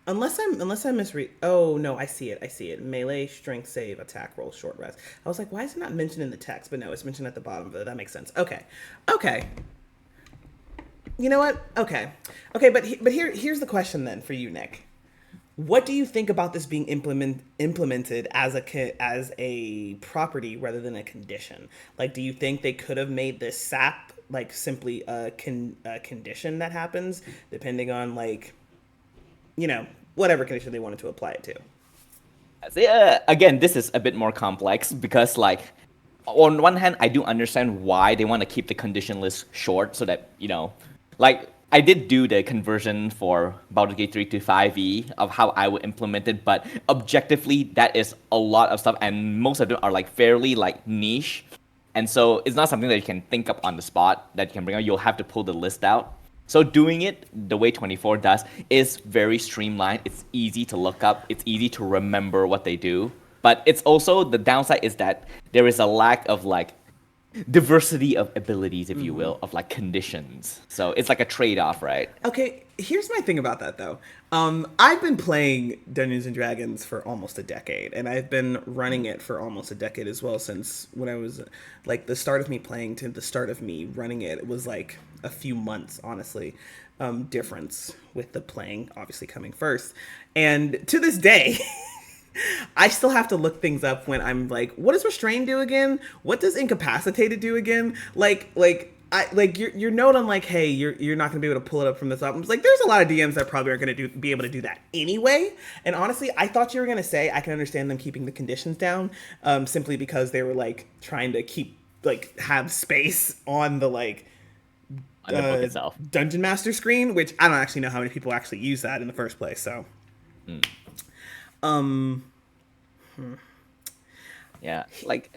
unless I misread. Oh no, I see it. Melee, strength save, attack roll, short rest. I was like, why is it not mentioned in the text? But no, it's mentioned at the bottom of it. That makes sense. Okay. You know what? Okay, but here's the question then for you, Nick. What do you think about this being implemented as a property rather than a condition? Like, do you think they could have made this sap like simply a condition that happens depending on whatever condition they wanted to apply it to? Again, this is a bit more complex because, like, on one hand, I do understand why they want to keep the condition list short so that, like, I did do the conversion for Baldur's Gate 3 to 5e of how I would implement it, but objectively, that is a lot of stuff, and most of them are, like, fairly, like, niche. And so it's not something that you can think up on the spot that you can bring out. You'll have to pull the list out. So doing it the way 24 does is very streamlined. It's easy to look up. It's easy to remember what they do. But it's also, the downside is that there is a lack of like diversity of abilities, if you will, of like conditions. So it's like a trade-off, right? Okay, here's my thing about that though. I've been playing Dungeons and Dragons for almost a decade, and I've been running it for almost a decade as well, since when I was like the start of me playing to the start of me running it. It was like a few months, honestly, difference with the playing obviously coming first. And to this day, I still have to look things up when I'm like, what does restrain do again? What does incapacitated do again? Your note on like, hey, you're not gonna be able to pull it up from this up. I'm like, there's a lot of DMs that probably aren't gonna be able to do that anyway. And honestly, I thought you were gonna say I can understand them keeping the conditions down, simply because they were like trying to keep have space on the On the book itself. Dungeon Master screen, which I don't actually know how many people actually use that in the first place. So. Yeah, like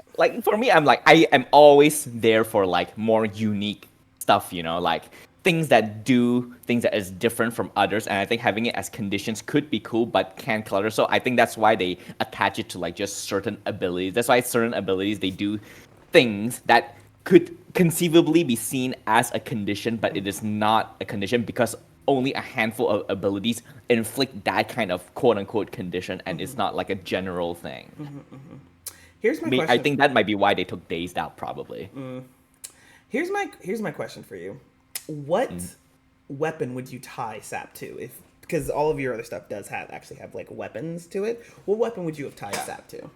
for me, I'm like, I am always there for like more unique stuff, like things that is different from others, and I think having it as conditions could be cool, but can clutter. So I think that's why they attach it to like just certain abilities. That's why certain abilities, they do things that could conceivably be seen as a condition, but it is not a condition because only a handful of abilities inflict that kind of quote-unquote condition, and it's not like a general thing. Here's my question. I think that might be why they took dazed out, probably. Here's my question for you. What weapon would you tie sap to because all of your other stuff does actually have like weapons to it. What weapon would you have tied sap to?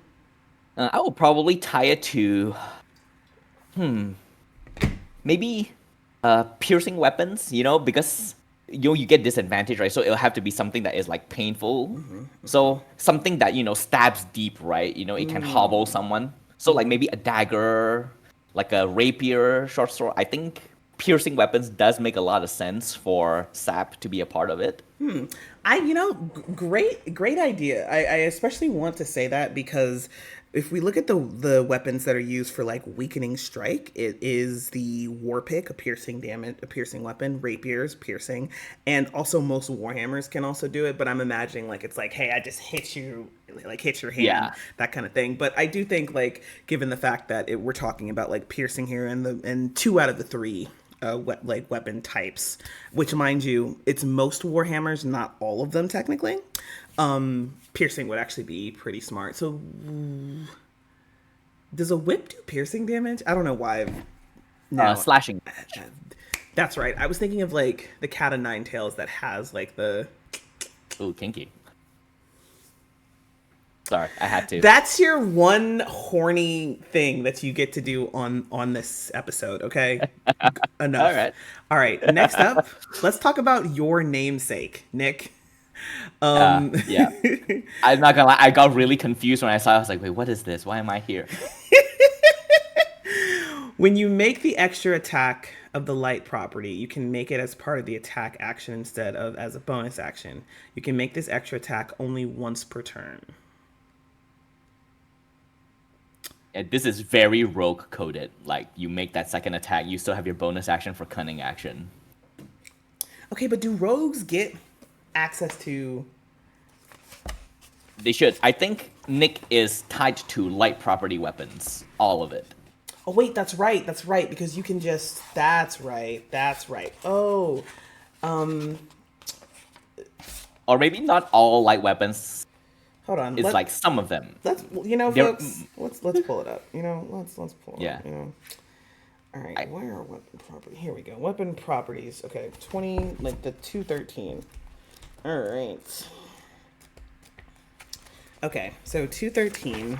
I will probably tie it to maybe piercing weapons, because you get disadvantage, right? So it'll have to be something that is like painful. So something that stabs deep, right? It can hobble someone. So like maybe a dagger, like a rapier, short sword. I think piercing weapons does make a lot of sense for sap to be a part of it. Great idea. I especially want to say that because if we look at the weapons that are used for like weakening strike, it is the war pick, a piercing weapon, rapiers, piercing, and also most warhammers can also do it. But I'm imagining like it's like, hey, I just hit you, like hit your hand, Yeah. that kind of thing. But I do think like given the fact that we're talking about like piercing here, and 2 out of the 3 weapon types, which mind you, it's most warhammers, not all of them technically. Piercing would actually be pretty smart. So does a whip do piercing damage? I don't know why. No, Slashing. that's right. I was thinking of like the cat of nine tails that has like the. Ooh, kinky. Sorry, I had to. That's your one horny thing that you get to do on this episode. Okay, enough. All right. Next up, let's talk about your namesake, Nick. Yeah. I'm not gonna lie, I got really confused when I saw it. I was like, wait, what is this? Why am I here? When you make the extra attack of the light property, you can make it as part of the attack action instead of as a bonus action. You can make this extra attack only once per turn. And this is very rogue coded. Like, you make that second attack, you still have your bonus action for cunning action. Okay, but do rogues get access to... They should. I think Nick is tied to light property weapons. All of it. Oh, wait, that's right, because you can just... That's right. Oh, Or maybe not all light weapons. Hold on. It's like some of them. Folks, let's pull it up. Let's pull it up. All right, where are weapon property? Here we go. Weapon properties. Okay, 20, like the 213. All right. Okay, so 213,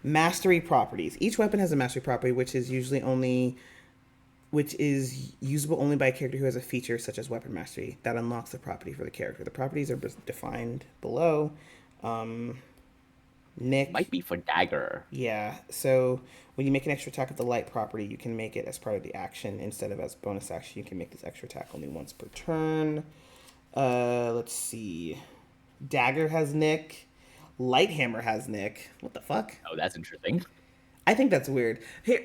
mastery properties. Each weapon has a mastery property, which is usable only by a character who has a feature such as weapon mastery that unlocks the property for the character. The properties are defined below. Nick might be for dagger. Yeah. So when you make an extra attack of the light property, you can make it as part of the action instead of as bonus action. You can make this extra attack only once per turn. Let's see. Dagger has Nick. Lighthammer has Nick. What the fuck? Oh, that's interesting. I think that's weird. Here,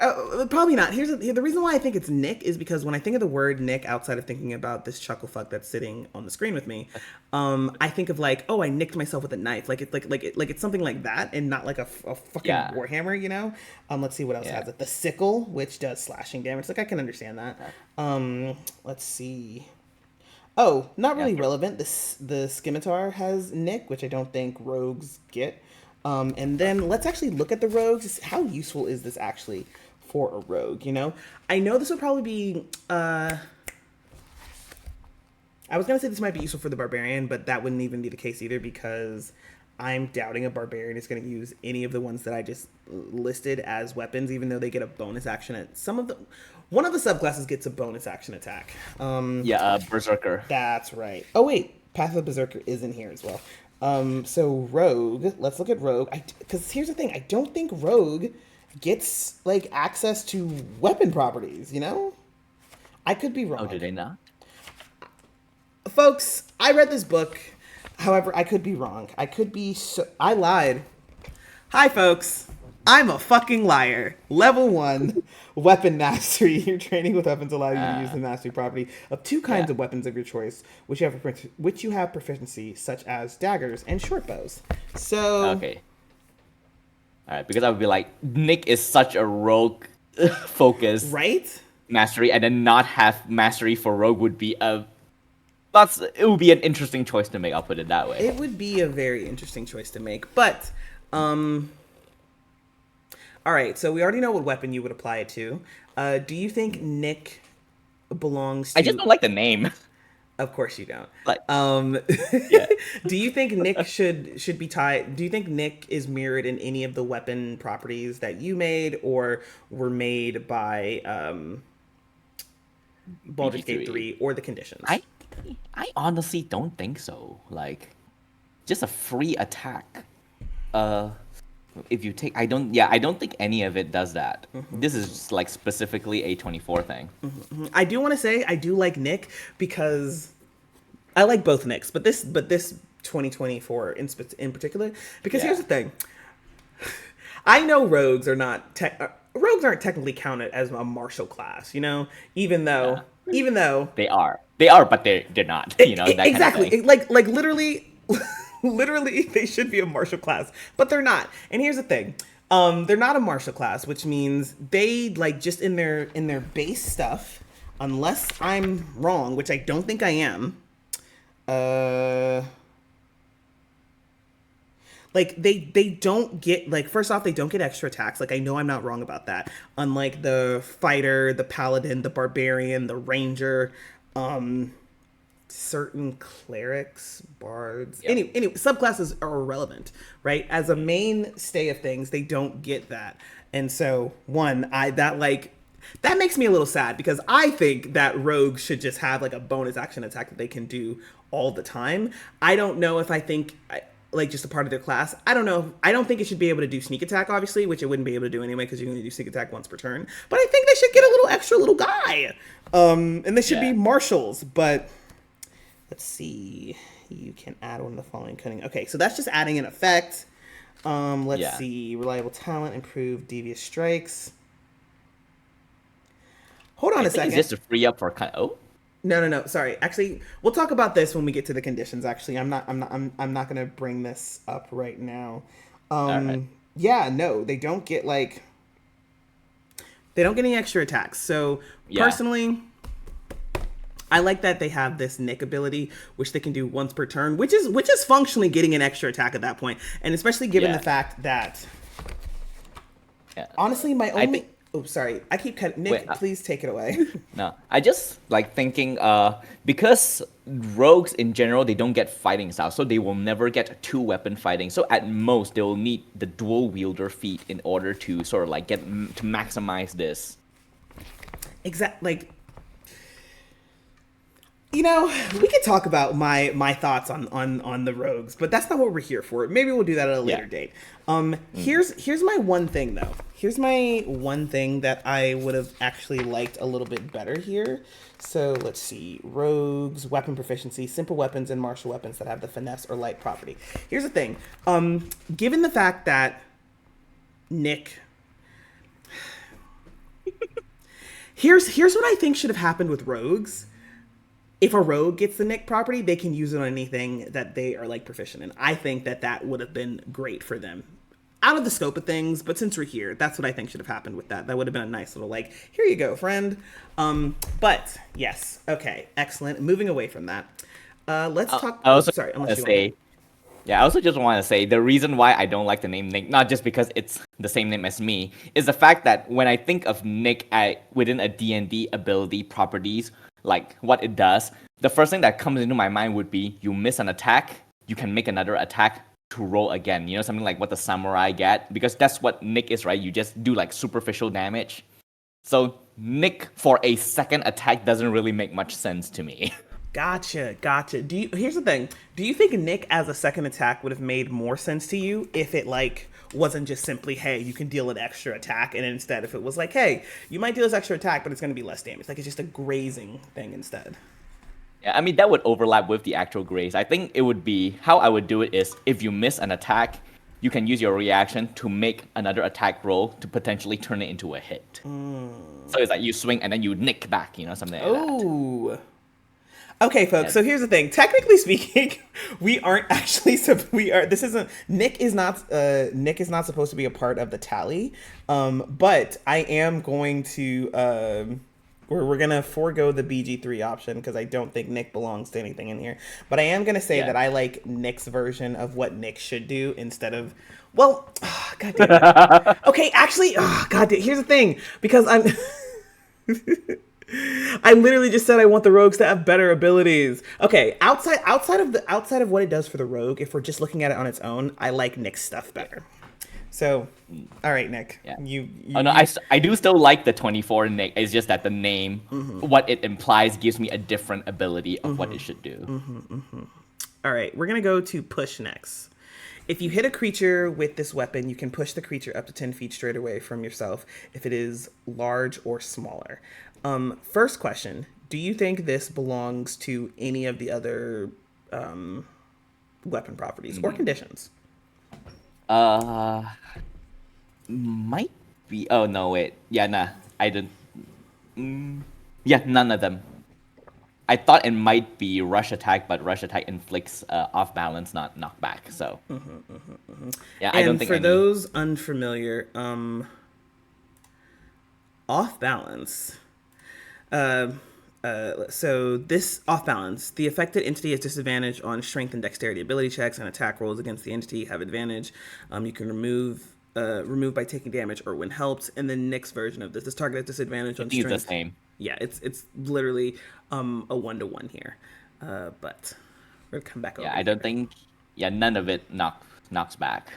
probably not. The reason why I think it's Nick is because when I think of the word Nick, outside of thinking about this chuckle fuck that's sitting on the screen with me, I think of like, oh, I nicked myself with a knife. Like it's something like that, and not like a fucking warhammer. Let's see what else has it. The sickle, which does slashing damage. Like I can understand that. Let's see. Oh, not really relevant. The scimitar has Nick, which I don't think rogues get. And then let's actually look at the rogues. How useful is this actually for a rogue? I know this would probably be. I was gonna say this might be useful for the barbarian, but that wouldn't even be the case either because I'm doubting a barbarian is going to use any of the ones that I just listed as weapons, even though they get a bonus action at some of the. One of the subclasses gets a bonus action attack. Berserker. That's right. Oh wait, Path of the Berserker is in here as well. So Rogue, let's look at Rogue. Because here's the thing, I don't think Rogue gets like access to weapon properties. I could be wrong. Oh, do they not? Folks, I read this book. However, I could be wrong. I lied. Hi, folks. I'm a fucking liar. Level 1, weapon mastery. Your training with weapons allows you to use the mastery property of 2 kinds of weapons of your choice, which you have proficiency, such as daggers and short bows. So okay. All right, because I would be like, Nick is such a rogue focus, right? Mastery, and then not have mastery for rogue would be it would be an interesting choice to make. I'll put it that way. It would be a very interesting choice to make, but all right, so we already know what weapon you would apply it to. Do you think Nick belongs to... I just don't like the name. Of course you don't. Like, Um, yeah. do you think Nick should be tied? Do you think Nick is mirrored in any of the weapon properties that you made or were made by Baldur's Gate BG3. 3 or the conditions? I honestly don't think so. Like, just a free attack. Uh, if you take, I don't think any of it does that. This is just, like specifically a 24 thing. I do want to say I do like Nick because I like both Nicks, but this 2024 in particular, because here's the thing. I know rogues are not rogues aren't technically counted as a martial class, you know, even though They are, but they're not. You know, that exactly kind of thing. like literally literally they should be a martial class, but they're not. And here's the thing. They're not a martial class, which means they like just in their base stuff, unless I'm wrong, which I don't think I am. Like they don't get like first off they don't get extra attacks. Like I know I'm not wrong about that. Unlike the fighter, the paladin, the barbarian, the ranger, certain clerics, bards. Yep. Anyway, subclasses are irrelevant, right? As a mainstay of things, they don't get that. And so that makes me a little sad because I think that rogues should just have like a bonus action attack that they can do all the time. I don't know if I think like just a part of their class. I don't know. I don't think it should be able to do sneak attack, obviously, which it wouldn't be able to do anyway because you can only do sneak attack once per turn. But I think they should get a little extra little guy. And they should be marshals. But let's see. You can add one of the following cutting. Okay, so that's just adding an effect. Let's see. Reliable talent, improved devious strikes. Hold on a second. It's just to free up for kind of. Oh. No. Sorry. Actually, we'll talk about this when we get to the conditions. Actually, I'm not going to bring this up right now. Right. Yeah, no, they don't get any extra attacks. So personally, I like that they have this Nick ability, which they can do once per turn, which is functionally getting an extra attack at that point, and especially given the fact that, honestly, my only. Oh, sorry. I keep cutting. Nick, please take it away. No, I just like thinking, because rogues in general, they don't get fighting style, so they will never get 2-weapon fighting. So at most, they will need the dual wielder feat in order to sort of like get to maximize this. Exactly. Like, you know, we could talk about my thoughts on the rogues, but that's not what we're here for. Maybe we'll do that at a later date. Here's my one thing though. Here's my one thing that I would have actually liked a little bit better here. So let's see. Rogues, weapon proficiency, simple weapons, and martial weapons that have the finesse or light property. Here's the thing. Given the fact that Nick here's what I think should have happened with rogues. If a rogue gets the Nick property, they can use it on anything that they are like proficient in. I think that would have been great for them. Out of the scope of things, but since we're here, that's what I think should have happened with that. That would have been a nice little like, here you go, friend. But yes, okay, excellent. Moving away from that, let's talk. I also sorry, want to say, I also just want to say the reason why I don't like the name Nick, not just because it's the same name as me, is the fact that when I think of Nick within a D&D ability properties, like what it does, the first thing that comes into my mind would be you miss an attack, you can make another attack to roll again. You know, something like what the samurai get, because that's what Nick is, right? You just do like superficial damage. So Nick for a second attack doesn't really make much sense to me. Gotcha. Here's the thing. Do you think Nick as a second attack would have made more sense to you if it like wasn't just simply, hey, you can deal an extra attack, and instead if it was like, hey, you might deal this extra attack, but it's going to be less damage. Like it's just a grazing thing instead. Yeah, I mean, that would overlap with the actual graze. I think it would be, how I would do it is, if you miss an attack, you can use your reaction to make another attack roll to potentially turn it into a hit. So it's like you swing and then you nick back, you know, something like that. Ooh. Okay, folks. So here's the thing. Technically speaking, we aren't actually. Nick is not supposed to be a part of the tally. But I am going to. We're gonna forego the BG3 option because I don't think Nick belongs to anything in here. But I am gonna say that I like Nick's version of what Nick should do instead of. Well, God damn it. Okay, actually, God damn. Here's the thing, because I'm. I literally just said I want the rogues to have better abilities. Okay, outside of what it does for the rogue, if we're just looking at it on its own, I like Nick's stuff better. So, all right, Nick, Yeah. you Oh no, I do still like the 24 Nick. It's just that the name, what it implies, gives me a different ability of what it should do. All right, we're gonna go to push next. If you hit a creature with this weapon, you can push the creature up to 10 feet straight away from yourself if it is large or smaller. First question, do you think this belongs to any of the other weapon properties or conditions? Uh, might be. Oh no, wait. Yeah, nah. I don't. Yeah, none of them. I thought it might be rush attack, but rush attack inflicts off balance, not knockback. So yeah, I don't And think for any. those unfamiliar, off balance. So this off balance, the affected entity has disadvantage on strength and dexterity ability checks, and attack rolls against the entity have advantage. You can remove by taking damage or when helped. And the next version of this target has disadvantage I on think it's the strength. same. Yeah, it's literally a 1-to-1 here. But we're gonna come back over. Yeah, I don't think. Yeah, none of it knocks back.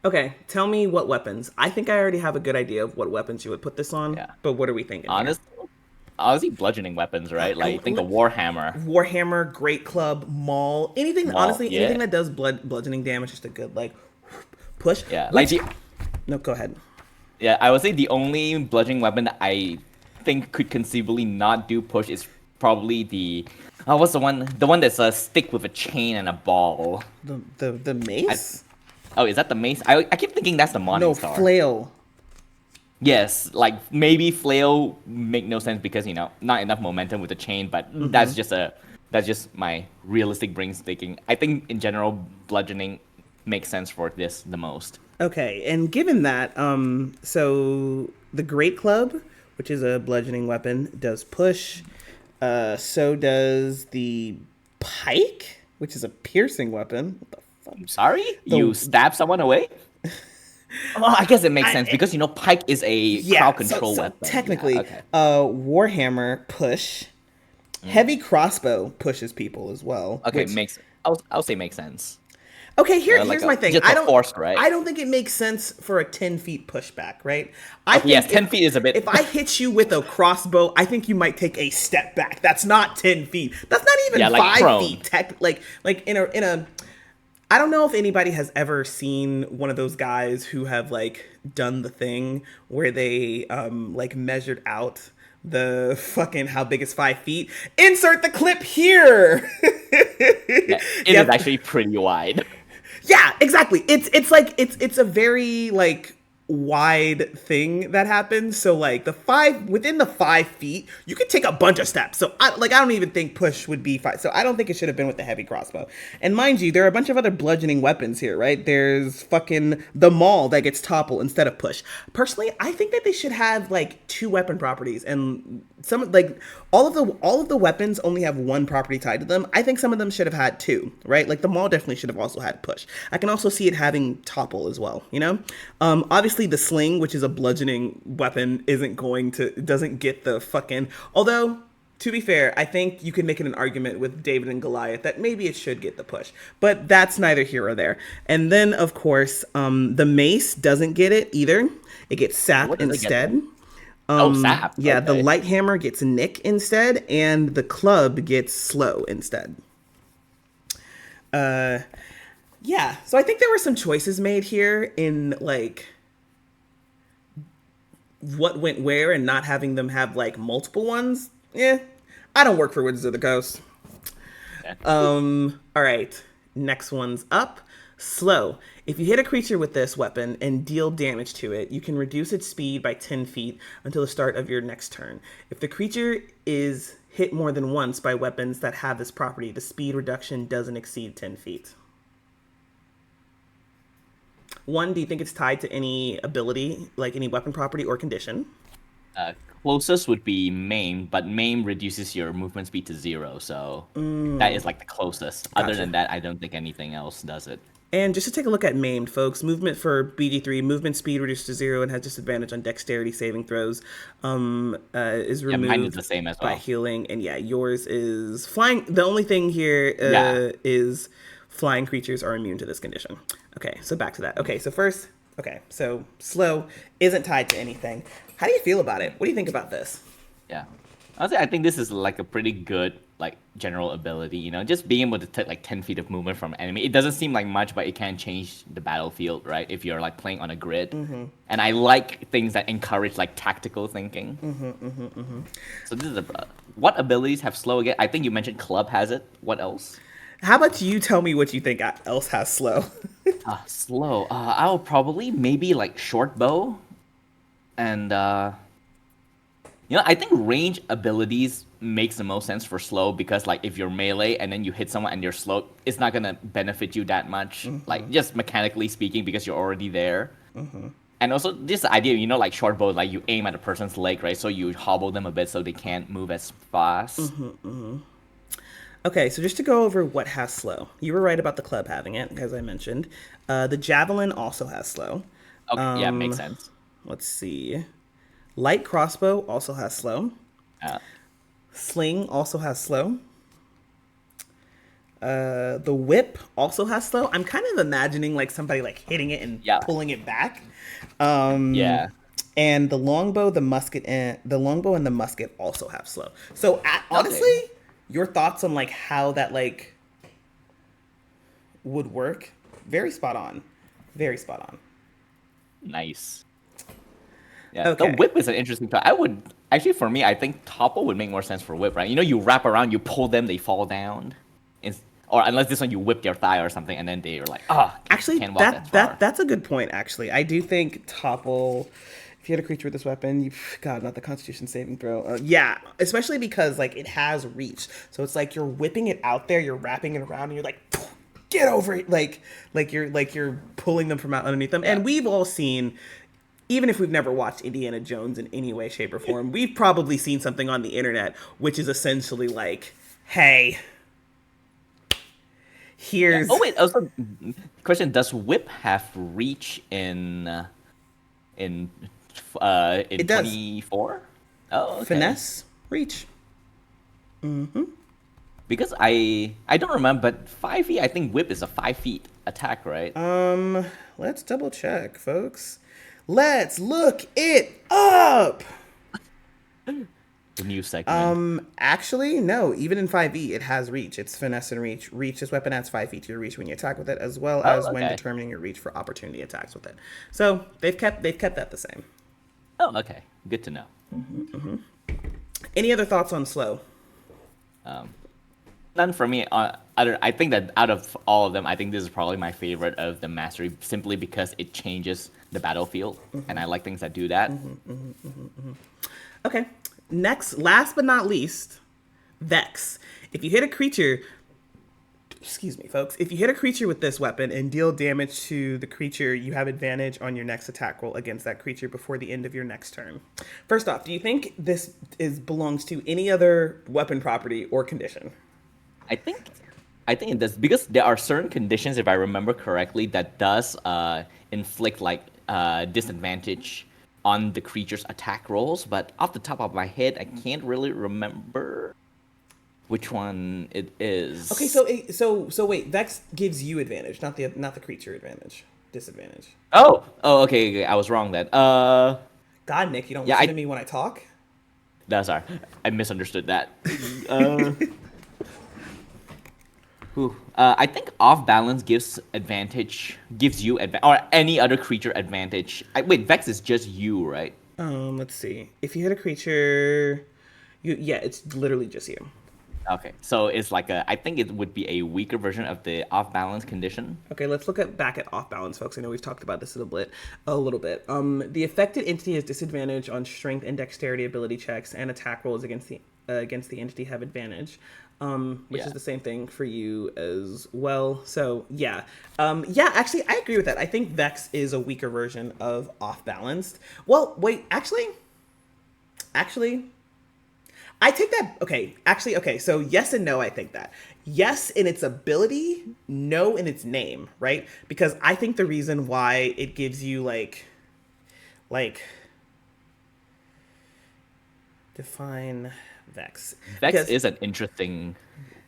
Okay, tell me what weapons. I think I already have a good idea of what weapons you would put this on. Yeah, But what are we thinking here? honestly, bludgeoning weapons, right? Like think of Warhammer. Warhammer, Great Club, Maul, anything. Maul, Honestly, yeah. anything that does bludgeoning damage, just a good like push. Yeah, like No, go ahead. yeah, I would say the only bludgeoning weapon that I think could conceivably not do push is probably the what's the one? The one that's a stick with a chain and a ball. The mace. Oh, is that the mace? I keep thinking that's the Morning No, Star. flail. Yes, like maybe flail make no sense because not enough momentum with the chain, but that's just my realistic brain thinking. I think in general bludgeoning makes sense for this the most. Okay, and given that, so the Great Club, which is a bludgeoning weapon, does push. So does the pike, which is a piercing weapon. What the fuck? Sorry, you stab someone away. Well, I guess it makes sense because pike is a crowd control weapon. Technically, Yeah, okay. Warhammer push. Heavy crossbow pushes people as well. Okay, which- I'll say makes sense. Okay, like here's my thing. just a force, right? I don't think it makes sense for a 10 feet pushback, right? Yes, 10 feet is a bit. If I hit you with a crossbow, I think you might take a step back. That's not 10 feet. That's not even like 5 prone. feet. Like in a. I don't know if anybody has ever seen one of those guys who have like done the thing where they like measured out the fucking how big is 5 feet. Insert the clip here. Yeah, it is actually pretty wide. Yeah, exactly. It's a very like wide thing that happens. So like within the 5 feet, you could take a bunch of steps. So I don't even think push would be 5. So I don't think it should have been with the heavy crossbow. And mind you, there are a bunch of other bludgeoning weapons here, right? There's fucking the maul that gets topple instead of push. Personally, I think that they should have like 2 weapon properties, and some like all of the weapons only have 1 property tied to them. I think some of them should have had 2, right? Like the maul definitely should have also had push. I can also see it having topple as well, obviously the sling, which is a bludgeoning weapon, doesn't get the fucking, although to be fair, I think you could make it an argument with David and Goliath that maybe it should get the push, but that's neither here or there. And then of course the mace doesn't get it either. It gets sap instead. Sap. Yeah, okay. the light hammer gets nick instead, and the club gets slow instead. Yeah, so I think there were some choices made here in like what went where and not having them have like multiple ones. Yeah, I don't work for Wizards of the Coast. All right, next one's up. Slow. If you hit a creature with this weapon and deal damage to it, you can reduce its speed by 10 feet until the start of your next turn. If the creature is hit more than once by weapons that have this property, the speed reduction doesn't exceed 10 feet. One, do you think it's tied to any ability, like any weapon property or condition? Closest would be maim, but maim reduces your movement speed to 0, so that is like the closest. Gotcha. Other than that, I don't think anything else does it. And just to take a look at maimed, folks, movement for BG3, movement speed reduced to 0 and has disadvantage on dexterity saving throws, is Yeah, mine is the removed same as by well. healing. And yeah, yours is flying. The only thing here Yeah. is flying creatures are immune to this condition. Okay, so back to that. Okay, so first, okay, so slow isn't tied to anything. How do you feel about it? What do you think about this? Yeah. Honestly, I think this is like a pretty good like general ability, just being able to take like 10 feet of movement from enemy. It doesn't seem like much, but it can change the battlefield, right? If you're like playing on a grid. And I like things that encourage like tactical thinking. So this is what abilities have slow again? I think you mentioned club has it. What else? How about you tell me what you think else has slow? Slow. I'll probably maybe like short bow and I think range abilities makes the most sense for slow because like if you're melee and then you hit someone and you're slow, it's not gonna benefit you that much. Like just mechanically speaking, because you're already there. And also this idea, like short bow, like you aim at a person's leg, right? So you hobble them a bit so they can't move as fast. Okay, so just to go over what has slow. You were right about the club having it, as I mentioned. The javelin also has slow. Okay, yeah, makes sense. Let's see. Light crossbow also has slow. Uh, Sling also has slow. The whip also has slow. I'm kind of imagining like somebody like hitting it and Yeah. pulling it back. Yeah. And the longbow, the longbow and the musket also have slow. So honestly, your thoughts on like how that like would work? Very spot on. Very spot on. Nice. Yeah, Okay. the whip is an interesting thought. I would actually, for me, I think topple would make more sense for whip, right? You wrap around, you pull them, they fall down, or unless this one you whip their thigh or something, and then they're like, Actually, can't walk that far. that's a good point. Actually, I do think topple. If you had a creature with this weapon, God, not the Constitution saving throw. Yeah, especially because like it has reach, so it's like you're whipping it out there, you're wrapping it around, and you're like, get over it, like you're pulling them from out underneath them. And we've all seen, even if we've never watched Indiana Jones in any way, shape, or form, we've probably seen something on the internet which is essentially like, hey, here's. Oh wait, also, question: does whip have reach in It does. 24? Oh, okay. Finesse, reach. Because I don't remember, but 5 feet. I think whip is a 5 feet attack, right? Let's double check, folks. Let's look it up. The new segment. Actually, no. Even in 5e, it has reach. It's finesse and reach. Reach. This weapon adds 5 feet to your reach when you attack with it, as well as when okay. determining your reach for opportunity attacks with it. So they've kept that the same. Oh, okay. Good to know. Any other thoughts on slow? None for me. I think that out of all of them, I think this is probably my favorite of the mastery, simply because it changes the battlefield, and I like things that do that. Okay. Next, last but not least, Vex. If you hit a creature, excuse me, folks. If you hit a creature with this weapon and deal damage to the creature, you have advantage on your next attack roll against that creature before the end of your next turn. First off, do you think this belongs to any other weapon property or condition? I think it does, because there are certain conditions, if I remember correctly, that does inflict like disadvantage on the creature's attack rolls. But off the top of my head, I can't really remember which one it is. Okay, so wait, Vex gives you advantage, not the creature disadvantage. Oh, okay, I was wrong then. God, Nick, you don't listen to me when I talk? No, sorry, I misunderstood that. I think off balance gives you advantage, or any other creature advantage. Wait, Vex is just you, right? Let's see. If you hit a creature, it's literally just you. Okay, so it's like I think it would be a weaker version of the off balance condition. Okay, let's look back at off balance, folks. I know we've talked about this a little bit. The affected entity has disadvantage on strength and dexterity ability checks, and attack rolls against the entity have advantage. Which is the same thing for you as well. So actually, I agree with that. I think Vex is a weaker version of off balanced. Well, wait, actually, I take that. Okay, actually, okay. So yes and no. I think that yes in its ability, no in its name, right? Because I think the reason why it gives you like define Vex Vex because is an interesting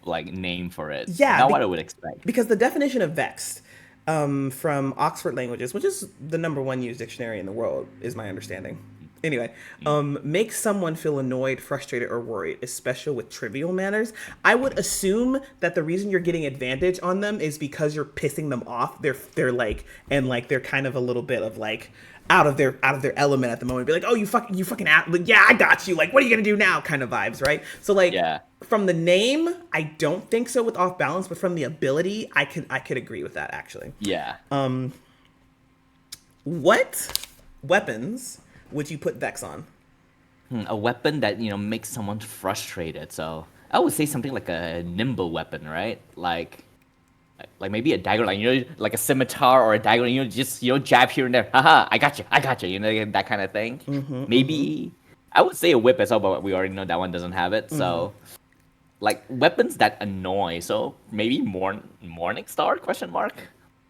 like name for it. yeah, Not what I would expect. because the definition of vexed from Oxford Languages, which is the number one used dictionary in the world, is my understanding. Anyway, Mm. makes someone feel annoyed, frustrated, or worried, especially with trivial matters. I would assume that the reason you're getting advantage on them is because you're pissing them off. They're like and like they're kind of a little bit of like out of their element at the moment. Be like, oh, you fucking out. Like, yeah, I got you. Like, what are you gonna do now? Kind of vibes, right? So like Yeah. from the name, I don't think so with off balance, but from the ability, I could agree with that actually. Yeah. What weapons would you put Vex on? A weapon that, makes someone frustrated. So I would say something like a nimble weapon, right? Like maybe a dagger, like like a scimitar or a dagger, just jab here and there. Haha, I got you, that kind of thing. Maybe I would say a whip as well, but we already know that one doesn't have it. So like weapons that annoy. So maybe Morning Star question mark.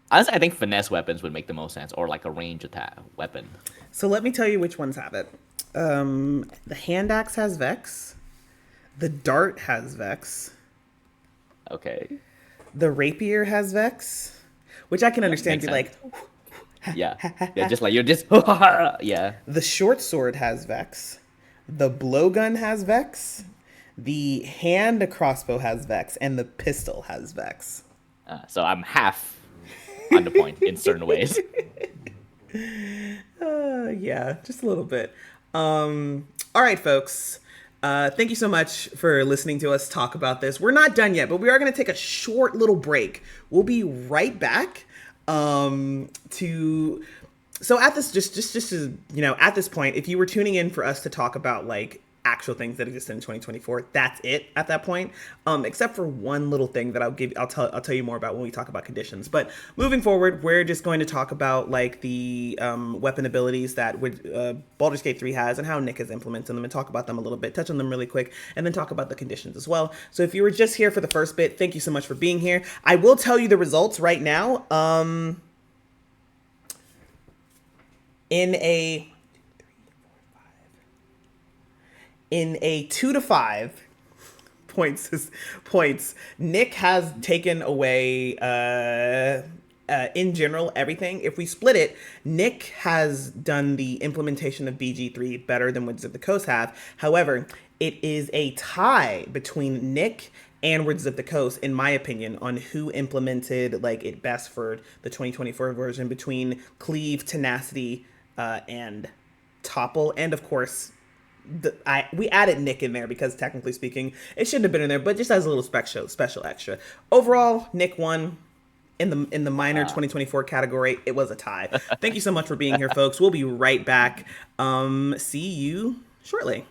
Honestly, I think finesse weapons would make the most sense, or like a range attack weapon. So let me tell you which ones have it. The hand axe has Vex. The dart has Vex. Okay. The rapier has Vex, which I can understand. Makes Be sense. like, Yeah. Yeah, just like you're just yeah. the short sword has Vex. The blowgun has Vex. The hand crossbow has Vex, and the pistol has Vex. So I'm half on the point in certain ways. Yeah, just a little bit. All right, folks. Thank you so much for listening to us talk about this. We're not done yet, but we are going to take a short little break. We'll be right back. To so at this just as at this point, if you were tuning in for us to talk about like actual things that exist in 2024, that's it at that point, except for one little thing that I'll tell you more about when we talk about conditions. But moving forward, we're just going to talk about like the weapon abilities that Baldur's Gate 3 has and how Nick has implemented them, and talk about them a little bit, touch on them really quick, and then talk about the conditions as well. So if you were just here for the first bit, thank you so much for being here. I will tell you the results right now. In a 2 to 5 points, Nick has taken away in general everything. If we split it, Nick has done the implementation of BG3 better than Wizards of the Coast have. However, it is a tie between Nick and Wizards of the Coast, in my opinion, on who implemented like it best for the 2024 version, between Cleave, Tenacity, and Topple, and of course we added Nick in there because technically speaking, it shouldn't have been in there, but just as a little special extra. Overall, Nick won in the minor 2024 category. It was a tie. Thank you so much for being here, folks. We'll be right back. See you shortly.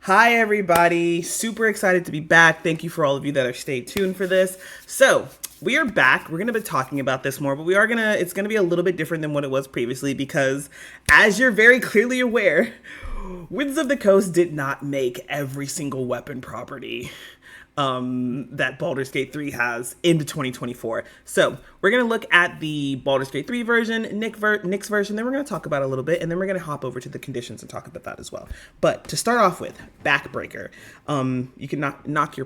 Hi, everybody. Super excited to be back. Thank you for all of you that are stayed tuned for this. So, we are back. We're going to be talking about this more, but it's going to be a little bit different than what it was previously because, as you're very clearly aware, Winds of the Coast did not make every single weapon property that Baldur's Gate 3 has into 2024. So we're going to look at the Baldur's Gate 3 version, Nick's version, then we're going to talk about it a little bit, and then we're going to hop over to the conditions and talk about that as well. But to start off with, Backbreaker. You can knock a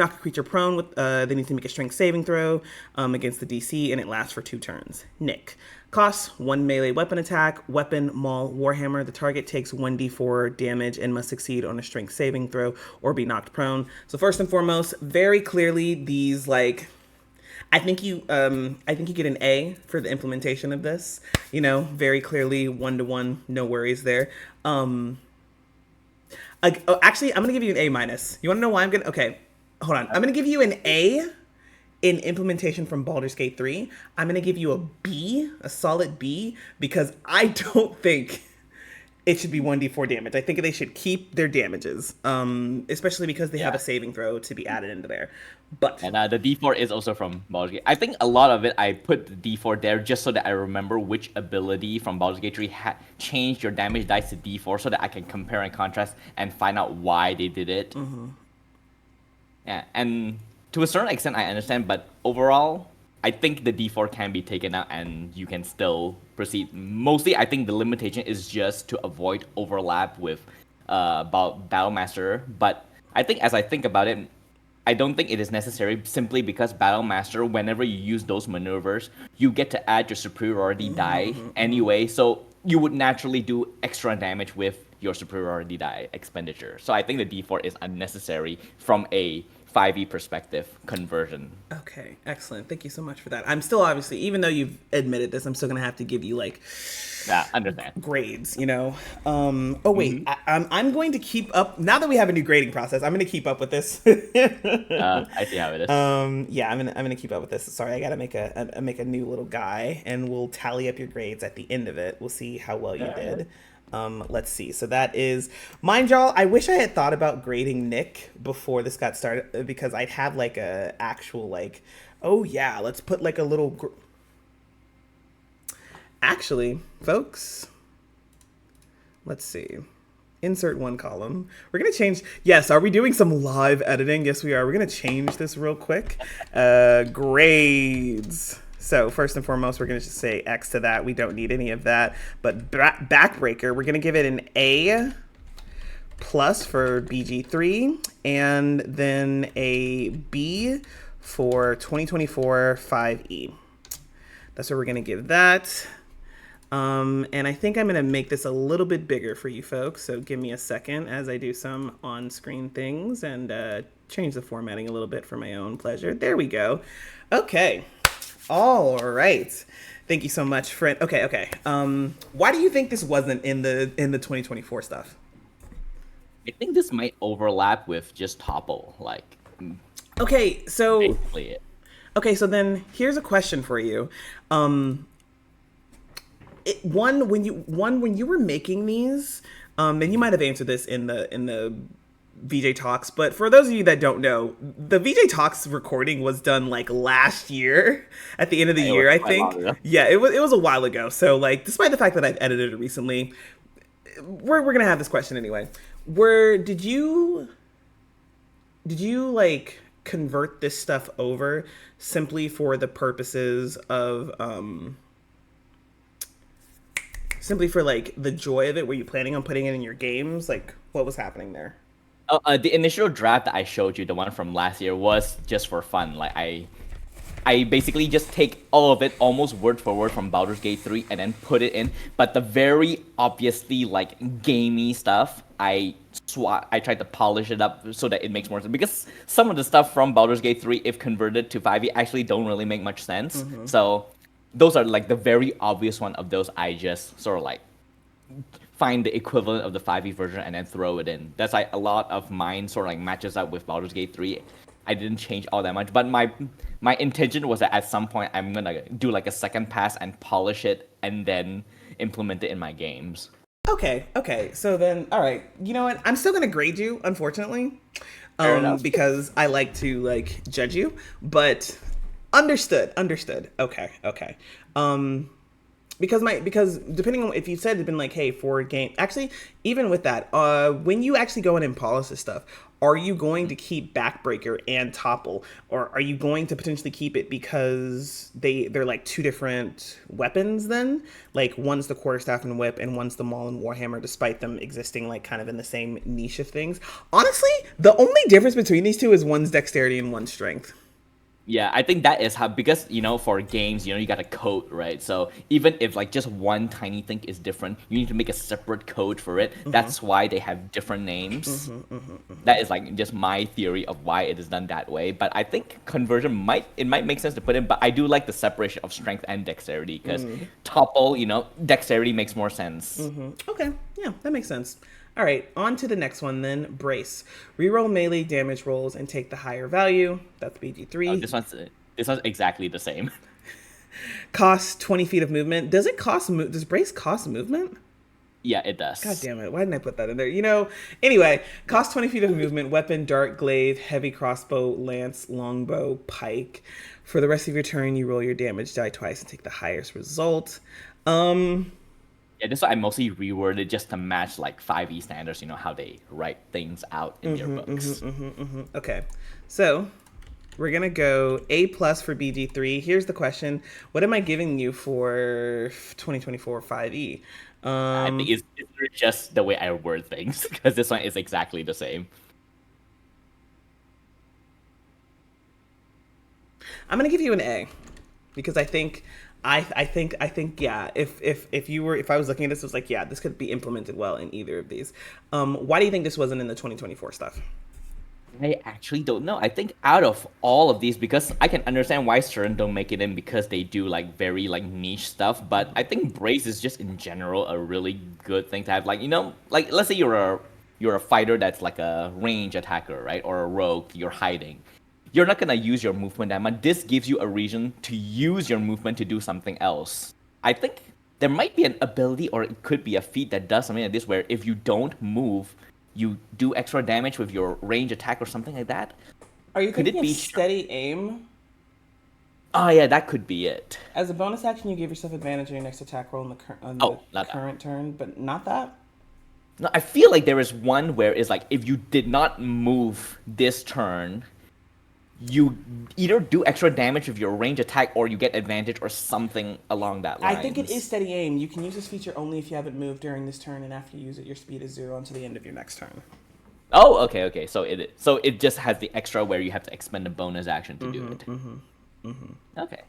creature prone with, they need to make a strength saving throw against the DC, and it lasts for 2 turns. Nick. Costs 1 melee weapon attack, weapon, maul, warhammer. The target takes 1d4 damage and must succeed on a strength saving throw or be knocked prone. So first and foremost, very clearly these I think you get an A for the implementation of this. You know, very clearly 1-to-1, no worries there. Actually, I'm gonna give you an A minus. You want to know why okay, hold on. I'm gonna give you an A in implementation from Baldur's Gate 3. I'm going to give you a B, a solid B, because I don't think it should be 1d4 damage. I think they should keep their damages, especially because they have a saving throw to be added into there. But And the D4 is also from Baldur's Gate. I think a lot of it, I put the D4 there just so that I remember which ability from Baldur's Gate 3 changed your damage dice to D4 so that I can compare and contrast and find out why they did it. Mm-hmm. Yeah, and to a certain extent, I understand, but overall, I think the D4 can be taken out and you can still proceed. Mostly, I think the limitation is just to avoid overlap with Battlemaster. But I think as I think about it, I don't think it is necessary simply because Battlemaster, whenever you use those maneuvers, you get to add your superiority die anyway. So you would naturally do extra damage with your superiority die expenditure. So I think the D4 is unnecessary from a 5e perspective conversion. Okay, excellent. Thank you so much for that. I'm still obviously, even though you've admitted this, I'm still gonna have to give you Understand grades. You know. Oh wait, I'm going to keep up now that we have a new grading process. I'm gonna keep up with this. I see how it is. Yeah, I'm gonna keep up with this. Sorry, I gotta make a new little guy, and we'll tally up your grades at the end of it. We'll see how well you did. Let's see. So that is, mind y'all, I wish I had thought about grading Nick before this got started because I'd have a actual oh yeah, let's put a little. Actually, folks, let's see. Insert one column. We're going to change. Yes, are we doing some live editing? Yes, we are. We're going to change this real quick. Grades. So first and foremost, we're going to just say X to that. We don't need any of that. But Backbreaker, we're going to give it an A plus for BG3 and then a B for 2024 5E. That's what we're going to give that. And I think I'm going to make this a little bit bigger for you folks. So give me a second as I do some on-screen things and change the formatting a little bit for my own pleasure. There we go. Okay. All right. Thank you so much, friend. Okay. Why do you think this wasn't in the 2024 stuff? I think this might overlap with just Topple, Okay, so basically it. Okay, so then here's a question for you. When you were making these, and you might have answered this in the VJ Talks, but for those of you that don't know, the VJ Talks recording was done last year at the end of the year, I think. Yeah, it was a while ago. So despite the fact that I've edited it recently, we're gonna have this question anyway. Did you convert this stuff over simply for the purposes of simply for the joy of it? Were you planning on putting it in your games? What was happening there? The initial draft that I showed you, the one from last year, was just for fun. I basically just take all of it almost word for word from Baldur's Gate 3 and then put it in. But the very obviously gamey stuff, I tried to polish it up so that it makes more sense. Because some of the stuff from Baldur's Gate 3, if converted to 5e, actually don't really make much sense. So those are the very obvious one of those. I just sort of find the equivalent of the 5e version and then throw it in. That's a lot of mine sort of matches up with Baldur's Gate 3. I didn't change all that much, but my intention was that at some point I'm gonna do a second pass and polish it and then implement it in my games. Okay. So then, all right. You know what? I'm still gonna grade you, unfortunately, Fair enough. because I like to like judge you. But understood. Okay. Um, because depending on if you said it'd been like, hey, for a game, actually, even with that, when you actually go in and polish this stuff, are you going to keep backbreaker and topple, or are you going to potentially keep it because they're like two different weapons? Then, like, one's the quarterstaff and whip, and one's the maul and warhammer, despite them existing like kind of in the same niche of things. Honestly, the only difference between these two is one's dexterity and one's strength. Yeah, I think that is how, because for games, you got a code, right? So even if like just one tiny thing is different, you need to make a separate code for it. That's why they have different names. That is like just my theory of why it is done that way. But I think conversion might make sense to put in. But I do like the separation of strength and dexterity, because topple, dexterity makes more sense. Okay, yeah, that makes sense. All right, on to the next one then. Brace. Reroll melee damage rolls and take the higher value. That's Oh, BG3. this one's exactly the same. Costs 20 feet of movement. Does it cost? Does Brace cost movement? Yeah, it does. God damn it! Why didn't I put that in there? Anyway, cost 20 feet of movement. Weapon: dart, glaive, heavy crossbow, lance, longbow, pike. For the rest of your turn, you roll your damage die twice and take the highest result. Yeah, this one I mostly reworded just to match like 5e standards, how they write things out in their books. Okay, so we're gonna go A plus for BG3. Here's the question: what am I giving you for 2024 5e? I think it's just the way I word things, because this one is exactly the same. I'm gonna give you an A because I think yeah. If I was looking at this, it was like, yeah, this could be implemented well in either of these. Why do you think this wasn't in the 2024 stuff? I actually don't know. I think out of all of these, because I can understand why certain don't make it in, because they do like very like niche stuff. But I think brace is just in general a really good thing to have. Like like let's say you're a fighter that's like a range attacker, right? Or a rogue, you're hiding. You're not gonna use your movement that much. This gives you a reason to use your movement to do something else. I think there might be an ability, or it could be a feat that does something like this, where if you don't move, you do extra damage with your range attack or something like that. Are you Could thinking it of be? steady aim? Oh yeah, that could be it. As a bonus action, you give yourself advantage on your next attack roll on the Oh, not that. current turn, but not that. No, I feel like there is one where it's like if you did not move this turn, you either do extra damage with your range attack, or you get advantage, or something along that I lines. think it is steady aim. You can use this feature only if you haven't moved during this turn, and after you use it, your speed is 0 until the end of your next turn. Oh, okay. So it just has the extra where you have to expend a bonus action to do it. Okay.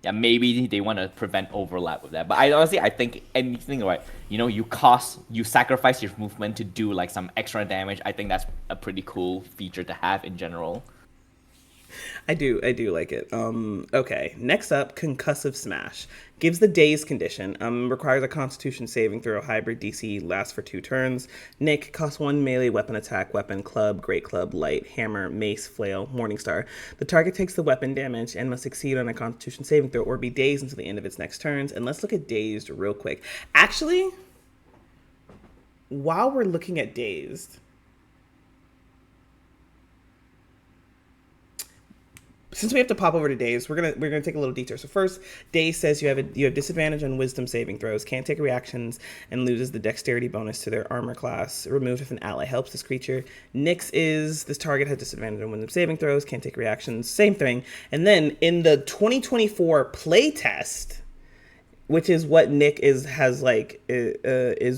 Yeah, maybe they want to prevent overlap with that. But I think anything right, you sacrifice your movement to do like some extra damage. I think that's a pretty cool feature to have in general. I do like it. Okay. Next up, concussive smash gives the daze condition. Requires a Constitution saving throw. Hybrid DC lasts for 2 turns. Nick costs 1 melee weapon attack. Weapon club, great club, light, hammer, mace, flail, Morningstar. The target takes the weapon damage and must succeed on a Constitution saving throw or be dazed until the end of its next turns. And let's look at dazed real quick. Actually, while we're looking at dazed, since we have to pop over to Daze, we're gonna take a little detour. So first, Daze says you have disadvantage on Wisdom saving throws, can't take reactions, and loses the Dexterity bonus to their armor class. Removed if an ally helps this creature. Nyx is this target has disadvantage on Wisdom saving throws, can't take reactions, same thing. And then in the 2024 playtest, which is what Nick is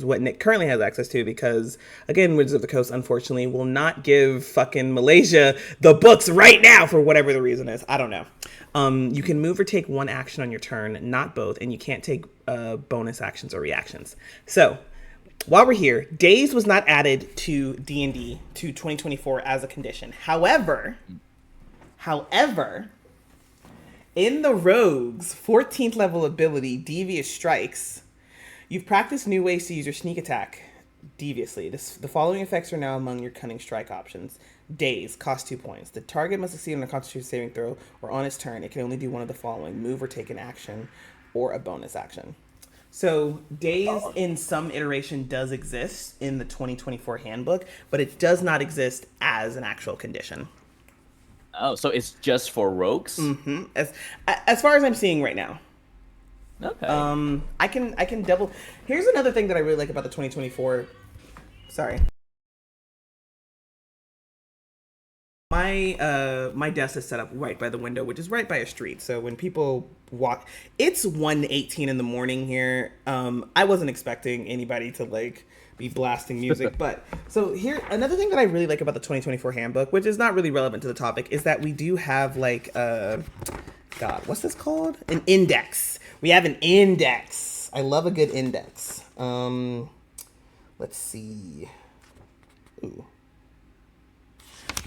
what Nick currently has access to, because again, Wizards of the Coast unfortunately will not give fucking Malaysia the books right now for whatever the reason is. I don't know. You can move or take 1 action on your turn, not both, and you can't take bonus actions or reactions. So while we're here, Days was not added to D&D to 2024 as a condition. However, in the Rogue's 14th level ability, Devious Strikes, you've practiced new ways to use your sneak attack deviously. The following effects are now among your Cunning Strike options. Daze, cost 2 points. The target must succeed on a Constitution saving throw, or on its turn, it can only do one of the following: move or take an action, or a bonus action. So days in some iteration does exist in the 2024 handbook, but it does not exist as an actual condition. Oh, so it's just for rogues? As far as I'm seeing right now. Okay. I can double. Here's another thing that I really like about the 2024. Sorry. My desk is set up right by the window, which is right by a street. So when people walk, it's 1:18 in the morning here. I wasn't expecting anybody to like be blasting music, but so here another thing that I really like about the 2024 handbook, which is not really relevant to the topic, is that we do have like God, what's this called? An index. We have an index. I love a good index. Let's see. Ooh.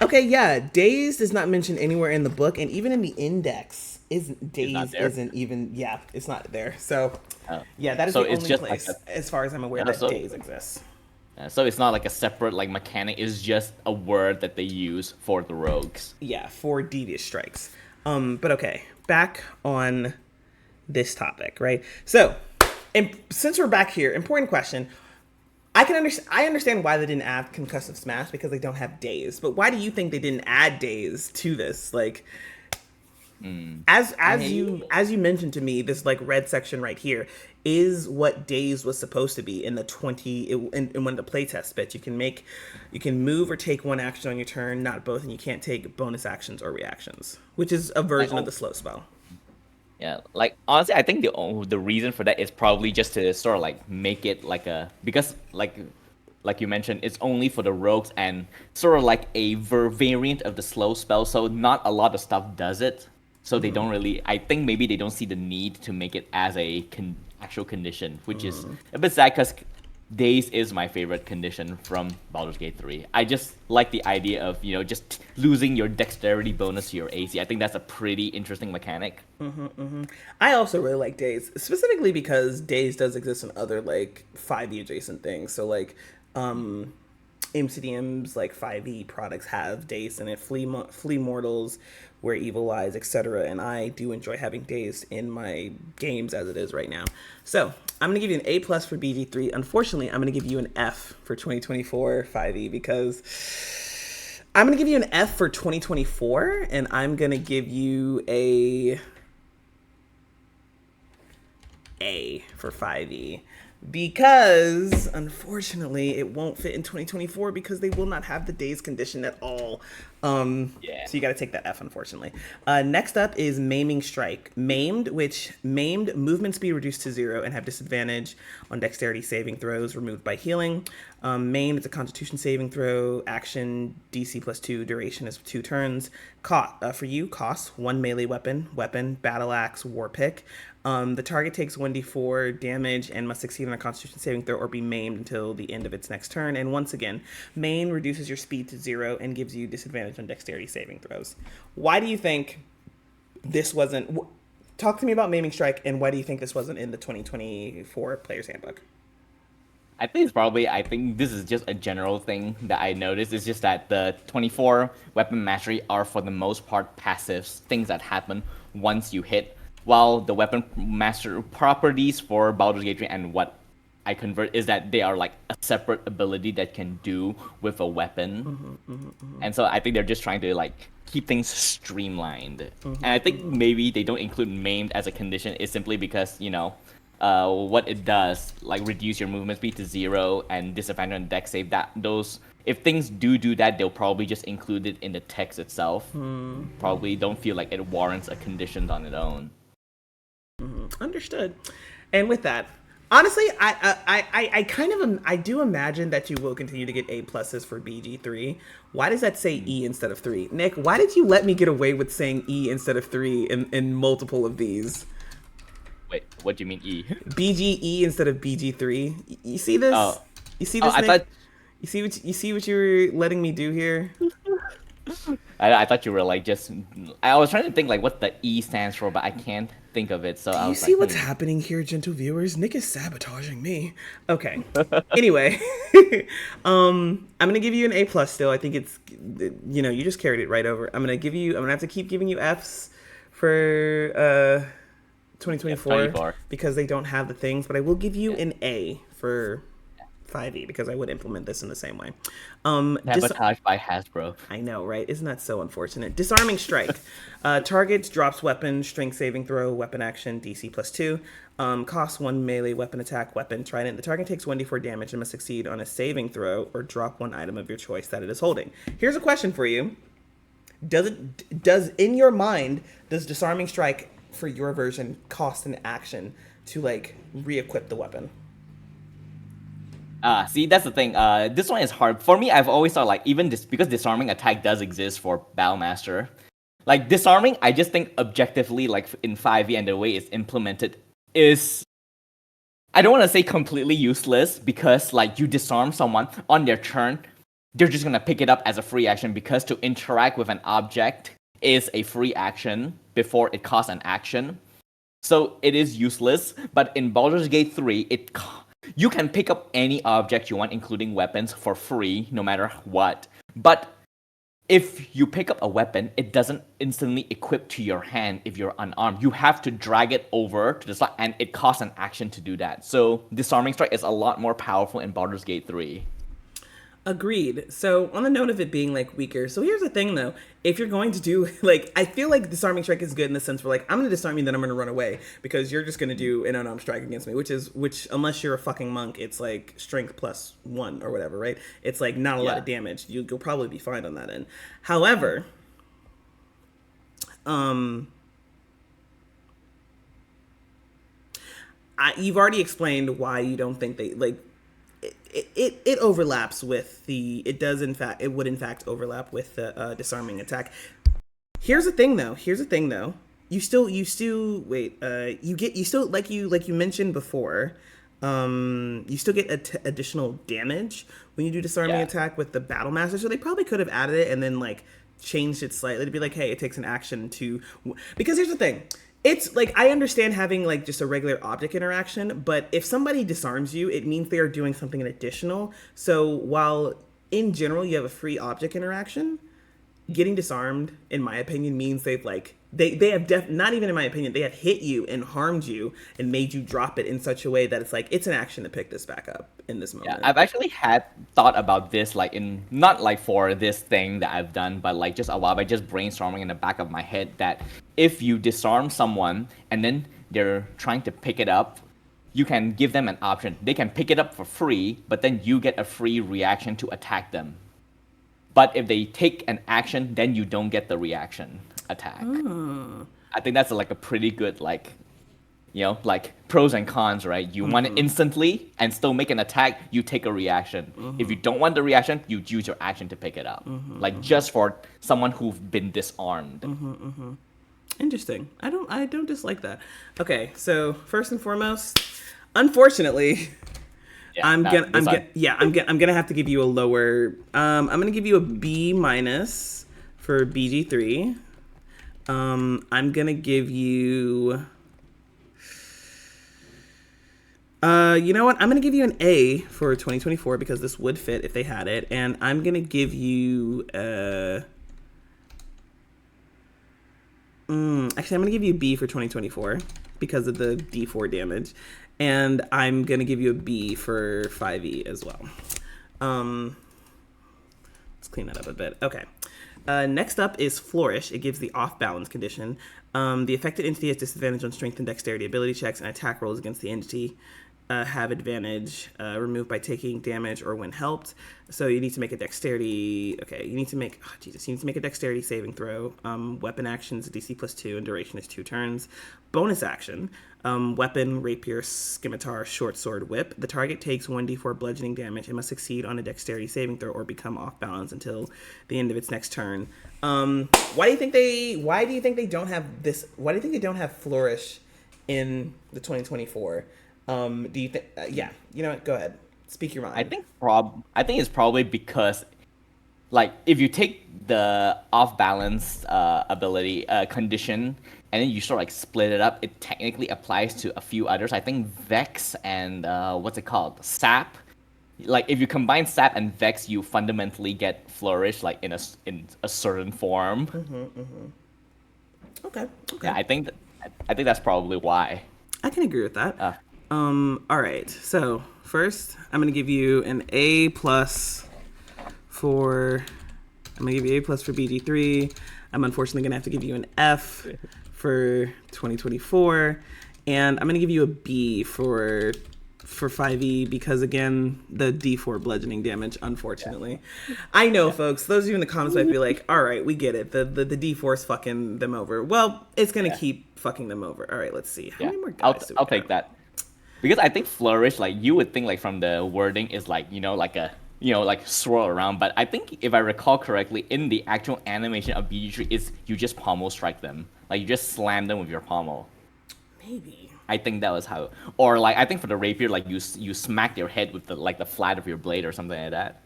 Okay, yeah, days is not mentioned anywhere in the book, and even in the index, isn't It's not days there. isn't even it's not there. So Oh. yeah, that is So the it's only just like place, as far as I'm aware, yeah, that so days exists. so it's not like a separate like mechanic. It's just a word that they use for the rogues. Yeah, for devious strikes. But okay, back on this topic, right? So, and since we're back here, important question. I understand why they didn't add concussive smash because they don't have days. But why do you think they didn't add days to this? Like, as I as you mentioned to me, this like red section right here is what days was supposed to be in the in one of the playtest bits. You can move or take one action on your turn, not both, and you can't take bonus actions or reactions, which is a like version of oh the slow spell. yeah, like honestly, I think the reason for that is probably just to sort of like make it like a because like you mentioned, it's only for the rogues and sort of like a variant of the slow spell. So not a lot of stuff does it. So they don't really. I think maybe they don't see the need to make it as a actual condition, which is a bit sad because days is my favorite condition from Baldur's Gate 3. I just like the idea of just losing your dexterity bonus to your AC. I think that's a pretty interesting mechanic. I also really like days, specifically because days does exist in other like 5e adjacent things. So like MCDM's like 5e products have days in it, Flea Mortals, Where Evil Lies, etc. And I do enjoy having days in my games as it is right now. So I'm gonna give you an A plus for BG3. Unfortunately, I'm gonna give you an F for 2024 5e because I'm gonna give you an F for 2024, and I'm gonna give you A for 5e because unfortunately it won't fit in 2024 because they will not have the days condition at all. Yeah. So you got to take that F, unfortunately. Next up is Maiming Strike. Maimed movement speed reduced to 0 and have disadvantage on dexterity saving throws removed by healing. Maimed is a constitution saving throw. Action DC plus 2. Duration is 2 turns. For you, costs 1 melee weapon, battle axe, war pick. The target takes 1d4 damage and must succeed on a constitution saving throw or be maimed until the end of its next turn. And once again, maim reduces your speed to 0 and gives you disadvantage on dexterity saving throws. Why do you think this wasn't... Talk to me about Maiming Strike, and why do you think this wasn't in the 2024 Player's Handbook? I think this is just a general thing that I noticed. It's just that the 24 weapon mastery are for the most part passives, things that happen once you hit, while the weapon master properties for Baldur's Gate 3 and what I convert is that they are like a separate ability that can do with a weapon. And so I think they're just trying to like keep things streamlined. And I think maybe they don't include maimed as a condition is simply because, what it does, like reduce your movement speed to 0 and disadvantage on dex save. That those if things do that, they'll probably just include it in the text itself. Probably don't feel like it warrants a condition on its own. Understood. And with that, honestly, I kind of I do imagine that you will continue to get A pluses for BG3. Why does that say E instead of 3? Nick, why did you let me get away with saying E instead of 3 in multiple of these? Wait, what do you mean E? BGE instead of BG3. You see this? Oh, You see this, I Nick? thought You see what you were letting me do here? I thought you were like just. I was trying to think like what the E stands for, but I can't think of it. So I You was see like, what's happening here, gentle viewers? Nick is sabotaging me. Okay. Anyway, I'm gonna give you an A plus. Still, I think it's you just carried it right over. I'm gonna have to keep giving you Fs for Yep, 2024 24. because they don't have the things, but I will give you Yeah. an A for 5e because I would implement this in the same way. Dis- Sabotage by Hasbro. I know, right? Isn't that so unfortunate? Disarming strike. Targets drops weapon, strength saving throw, weapon action, DC +2. Costs 1 melee weapon attack, weapon trident. The target takes 1d4 damage and must succeed on a saving throw or drop one item of your choice that it is holding. Here's a question for you. Does in your mind, does disarming strike for your version cost an action to like re-equip the weapon? See, that's the thing. This one is hard. For me, I've always thought, like, even this, because disarming attack does exist for Battlemaster. Like, disarming, I just think objectively, like, in 5e and the way it's implemented is, I don't want to say completely useless, because, like, you disarm someone on their turn, they're just going to pick it up as a free action, because to interact with an object is a free action before it costs an action. So it is useless, but in Baldur's Gate 3, you can pick up any object you want, including weapons, for free, no matter what. But if you pick up a weapon, it doesn't instantly equip to your hand if you're unarmed. You have to drag it over to the side, and it costs an action to do that. So Disarming Strike is a lot more powerful in Baldur's Gate 3. Agreed. So on the note of it being like weaker, so here's the thing though, if you're going to do like, I feel like disarming strike is good in the sense where like I'm gonna disarm you, then I'm gonna run away because you're just gonna do an unarmed strike against me, which unless you're a fucking monk, it's like strength +1 or whatever, right? It's like not a lot of damage. You'll probably be fine on that end. However, you've already explained why you don't think they like. It overlaps with it would in fact overlap with the disarming attack. Here's the thing though. You still wait. You still like you mentioned before. You still get additional damage when you do disarming attack with the battle master. So they probably could have added it and then like changed it slightly to be like, hey, it takes an action to. Because here's the thing. It's like, I understand having like just a regular object interaction, but if somebody disarms you, it means they are doing something additional. So while in general you have a free object interaction, getting disarmed, in my opinion, means they've like, they have not even in my opinion, they have hit you and harmed you and made you drop it in such a way that it's like, it's an action to pick this back up in this moment. Yeah, I've actually had thought about this, like in, not like for this thing that I've done, but like just a while by just brainstorming in the back of my head that if you disarm someone and then they're trying to pick it up, you can give them an option. They can pick it up for free, but then you get a free reaction to attack them. But if they take an action, then you don't get the reaction attack. I think that's like a pretty good, like, you know, like pros and cons, right? You want it instantly and still make an attack, you take a reaction. If you don't want the reaction, you use your action to pick it up. Like just for someone who's been disarmed. Interesting. I don't dislike that. Okay, so first and foremost, unfortunately, I'm gonna have to give you a lower. I'm gonna give you a B- for BG3. I'm gonna give you. You know what? I'm gonna give you an A for 2024 because this would fit if they had it, and I'm gonna give you. Actually, I'm gonna give you a B for 2024 because of the D4 damage, and I'm gonna give you a B for 5e as well. Let's clean that up a bit. Okay. Next up is Flourish. It gives the off-balance condition. The affected entity has disadvantage on strength and dexterity ability checks and attack rolls against the entity. Have advantage removed by taking damage or when helped. So you need to make a dexterity. Okay, you need to make a dexterity saving throw. Weapon actions DC +2 and duration is 2 turns. Bonus action. Weapon, rapier, scimitar, short sword, whip. The target takes 1d4 bludgeoning damage and must succeed on a dexterity saving throw or become off balance until the end of its next turn. Why do you think they don't have this? Why do you think they don't have Flourish in the 2024? Do you think? Yeah, you know what? Go ahead. Speak your mind. I think it's probably because, like, if you take the off balance ability condition and then you sort of like split it up, it technically applies to a few others. I think Vex and what's it called? Sap. Like if you combine Sap and Vex, you fundamentally get Flourish, like in a certain form. Okay. Yeah, I think I think that's probably why. I can agree with that. Uh, All right. So first, I'm gonna give you an A plus for. I'm gonna give you A plus for BG3. I'm unfortunately gonna have to give you an F for 2024, and I'm gonna give you a B for 5e because again the D4 bludgeoning damage. Unfortunately, I know, folks. Those of you in the comments might be like, "All right, we get it. The D4 is fucking them over." Well, it's gonna yeah. keep fucking them over. All right, let's see. How Yeah, many more guys do we I'll got? take that because I think flourish, like you would think, like from the wording is like like a like swirl around, but I think if I recall correctly, in the actual animation of BG3 is you just pommel strike them, like you just slam them with your pommel. Maybe. I think that was how, or like I think for the rapier, like you smack their head with the flat of your blade or something like that.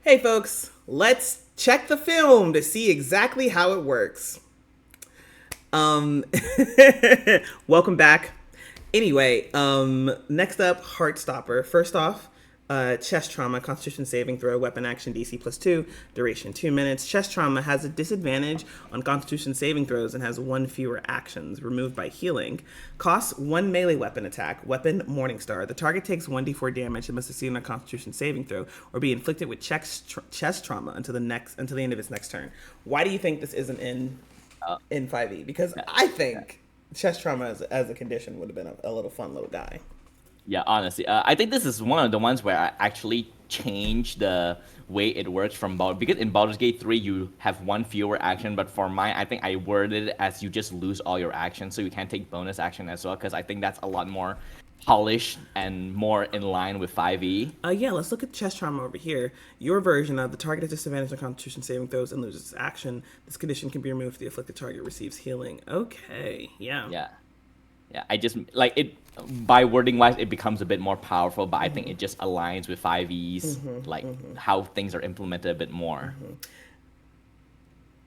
Hey, folks, let's check the film to see exactly how it works. Welcome back. Anyway, next up, Heartstopper. First off, chest trauma, constitution saving throw, weapon action DC +2, duration 2 minutes. Chest trauma has a disadvantage on constitution saving throws and has 1 fewer actions, removed by healing. Costs 1 melee weapon attack, weapon Morningstar. The target takes 1d4 damage and must succeed on a constitution saving throw or be inflicted with chest trauma until the end of its next turn. Why do you think this isn't in 5e? Because I think chest trauma as a condition would have been a little fun little guy. Yeah, honestly, I think this is one of the ones where I actually changed the way it works from Baldur, because in Baldur's Gate 3 you have 1 fewer action, but for mine I think I worded it as you just lose all your actions, so you can't take bonus action as well, because I think that's a lot more polished and more in line with 5e. Yeah, let's look at chest trauma over here. Your version of the target has disadvantage on constitution saving throws and loses its action. This condition can be removed if the afflicted target receives healing. Okay, yeah. Yeah, I just like it by wording wise it becomes a bit more powerful, but I think it just aligns with 5e's how things are implemented a bit more.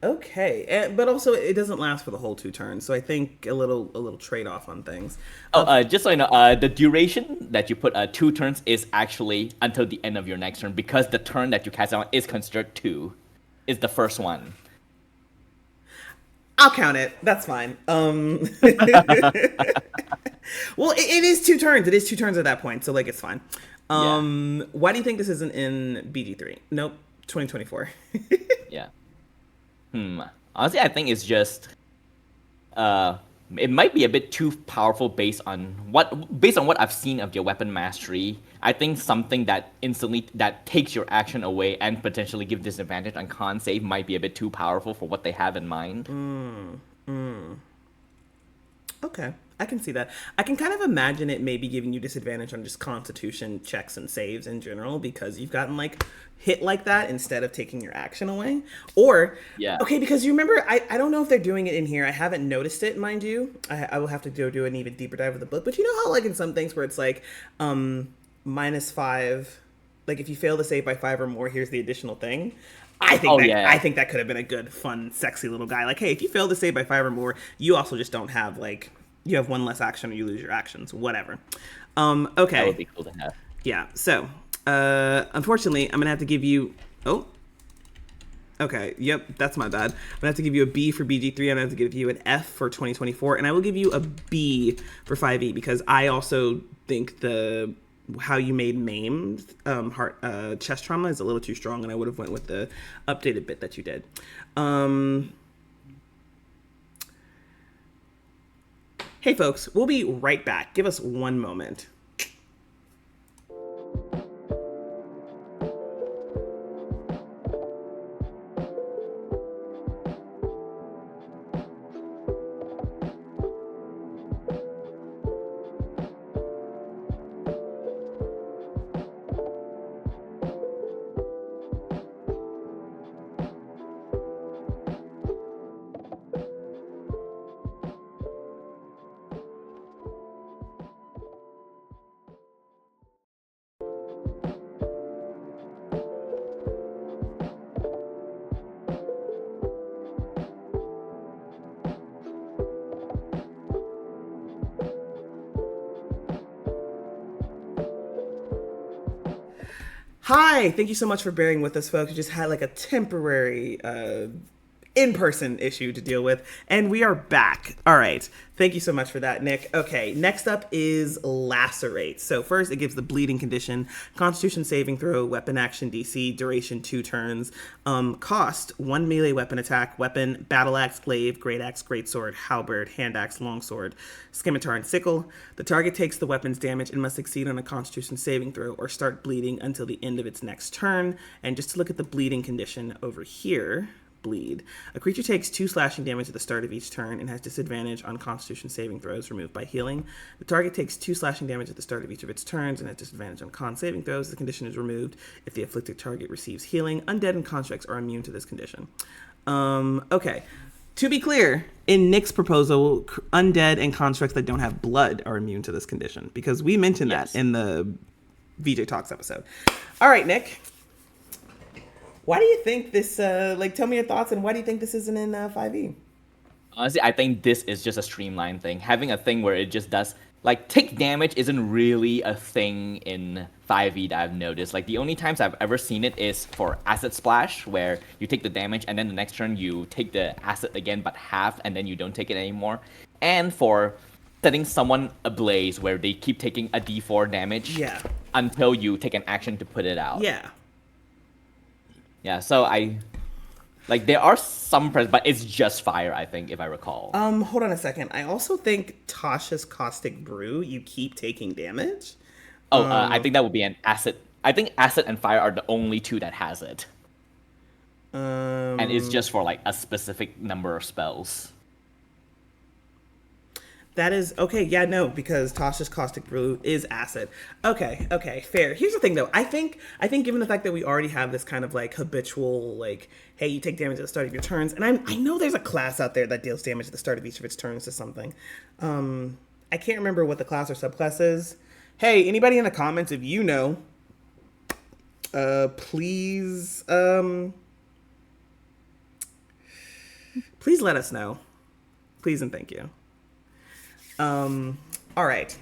Okay, but also it doesn't last for the whole 2 turns, so I think a little trade off on things. Just so you know, the duration that you put 2 turns is actually until the end of your next turn, because the turn that you cast on is considered 2, is the first one. I'll count it. That's fine. Well, it is 2 turns. It is 2 turns at that point, so like it's fine. Why do you think this isn't in BG3? Nope, 2024. Yeah. Honestly, I think it's just it might be a bit too powerful based on what I've seen of your weapon mastery. I think something that instantly that takes your action away and potentially give disadvantage on con save might be a bit too powerful for what they have in mind. Okay, I can see that. I can kind of imagine it maybe giving you disadvantage on just constitution checks and saves in general because you've gotten like hit like that instead of taking your action away. Or, okay, because you remember, I don't know if they're doing it in here. I haven't noticed it, mind you. I will have to do an even deeper dive of the book. But you know how like in some things where it's like -5, like if you fail to save by 5 or more, here's the additional thing. I think that could have been a good, fun, sexy little guy. Like, hey, if you fail to save by 5 or more, you also just don't have like you have 1 less action or you lose your actions, whatever. Okay. That would be cool to have. Yeah. So, unfortunately, I'm gonna have to give you. Oh. Okay. Yep. That's my bad. I'm gonna have to give you a B for BG3. I'm gonna have to give you an F for 2024, and I will give you a B for 5e because I also think how you made maimed chest trauma is a little too strong, and I would have went with the updated bit that you did. Hey folks, we'll be right back. Give us 1 moment. Hi, thank you so much for bearing with us, folks. We just had like a temporary in-person issue to deal with, and we are back. All right, thank you so much for that, Nick. Okay, next up is lacerate. So first, it gives the bleeding condition, Constitution saving throw, weapon action DC, duration 2 turns, cost 1 melee weapon attack, weapon, battle axe, glaive, great axe, great sword, halberd, hand axe, longsword, scimitar, and sickle. The target takes the weapon's damage and must succeed on a Constitution saving throw or start bleeding until the end of its next turn. And just to look at the bleeding condition over here. Bleed. A creature takes 2 slashing damage at the start of each turn and has disadvantage on Constitution saving throws removed by healing. The target takes 2 slashing damage at the start of each of its turns and has disadvantage on con saving throws. The condition is removed if the afflicted target receives healing. Undead and constructs are immune to this condition. Okay. To be clear, in Nick's proposal, undead and constructs that don't have blood are immune to this condition, because we mentioned that in the VJ Talks episode. All right, Nick. Why do you think this, tell me your thoughts, and why do you think this isn't in 5e? Honestly, I think this is just a streamlined thing. Having a thing where it just does, take damage isn't really a thing in 5e that I've noticed. The only times I've ever seen it is for Acid Splash, where you take the damage, and then the next turn you take the acid again, but half, and then you don't take it anymore. And for setting someone ablaze, where they keep taking a d4 damage until you take an action to put it out. Yeah, so there are some but it's just fire, I think, if I recall. Hold on a second. I also think Tasha's Caustic Brew, you keep taking damage. I think that would be an acid. I think acid and fire are the only 2 that has it. And it's just for, a specific number of spells. That is okay. Yeah, no, because Tasha's Caustic Brew is acid. Okay, fair. Here's the thing, though. I think given the fact that we already have this kind of habitual, hey, you take damage at the start of your turns, and I know there's a class out there that deals damage at the start of each of its turns to something. I can't remember what the class or subclass is. Hey, anybody in the comments, if you know, please let us know. Please and thank you. All right.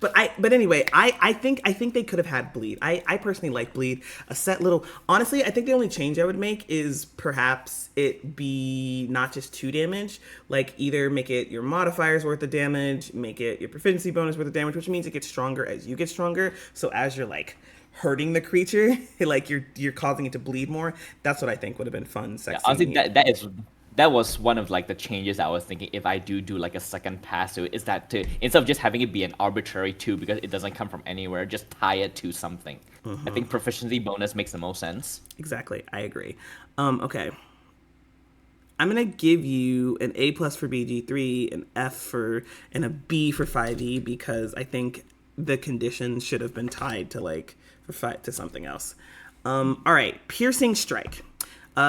But anyway, I think they could have had bleed. I personally like bleed. A set little, honestly, I think the only change I would make is perhaps it be not just 2 damage, either make it your modifiers worth of damage, make it your proficiency bonus worth of damage, which means it gets stronger as you get stronger. So as you're hurting the creature, you're causing it to bleed more. That's what I think would have been fun. Honestly, that was one of the changes I was thinking if I do a second pass to it, is that to, instead of just having it be an arbitrary 2 because it doesn't come from anywhere, just tie it to something. I think proficiency bonus makes the most sense. Exactly, I agree. Okay. I'm gonna give you an A+ for BG3, an F and a B for 5e, because I think the conditions should have been tied to to something else. All right, Piercing Strike.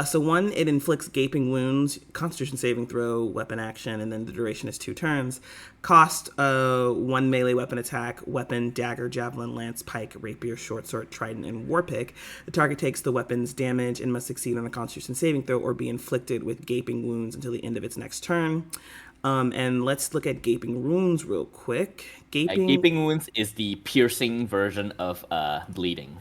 So 1, it inflicts gaping wounds, Constitution saving throw, weapon action, and then the duration is 2 turns. Cost 1 melee weapon attack, weapon, dagger, javelin, lance, pike, rapier, short sword, trident, and warpick. The target takes the weapon's damage and must succeed on a Constitution saving throw or be inflicted with gaping wounds until the end of its next turn. And let's look at gaping wounds real quick. Gaping wounds is the piercing version of bleeding.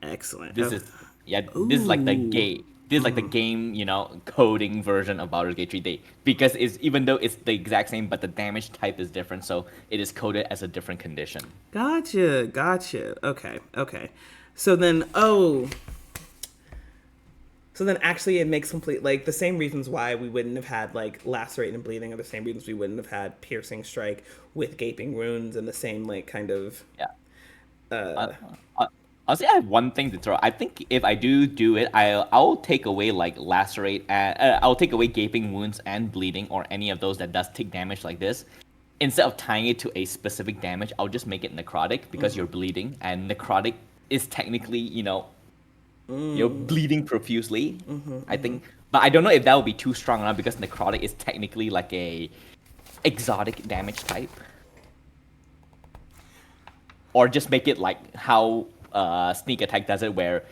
Excellent. This is the game, coding version of Baldur's Gate 3. Because even though it's the exact same, but the damage type is different, so it is coded as a different condition. Gotcha. Okay. So then actually it makes complete, the same reasons why we wouldn't have had, lacerate and bleeding are the same reasons we wouldn't have had piercing strike with gaping wounds and the same, kind of... Yeah. Honestly, I have one thing to throw. I think if I do it, I'll take away lacerate. I'll take away gaping wounds and bleeding, or any of those that does take damage like this. Instead of tying it to a specific damage, I'll just make it necrotic because you're bleeding, and necrotic is technically you're bleeding profusely. I think, but I don't know if that would be too strong enough because necrotic is technically a exotic damage type, or just make it how sneak attack does it, where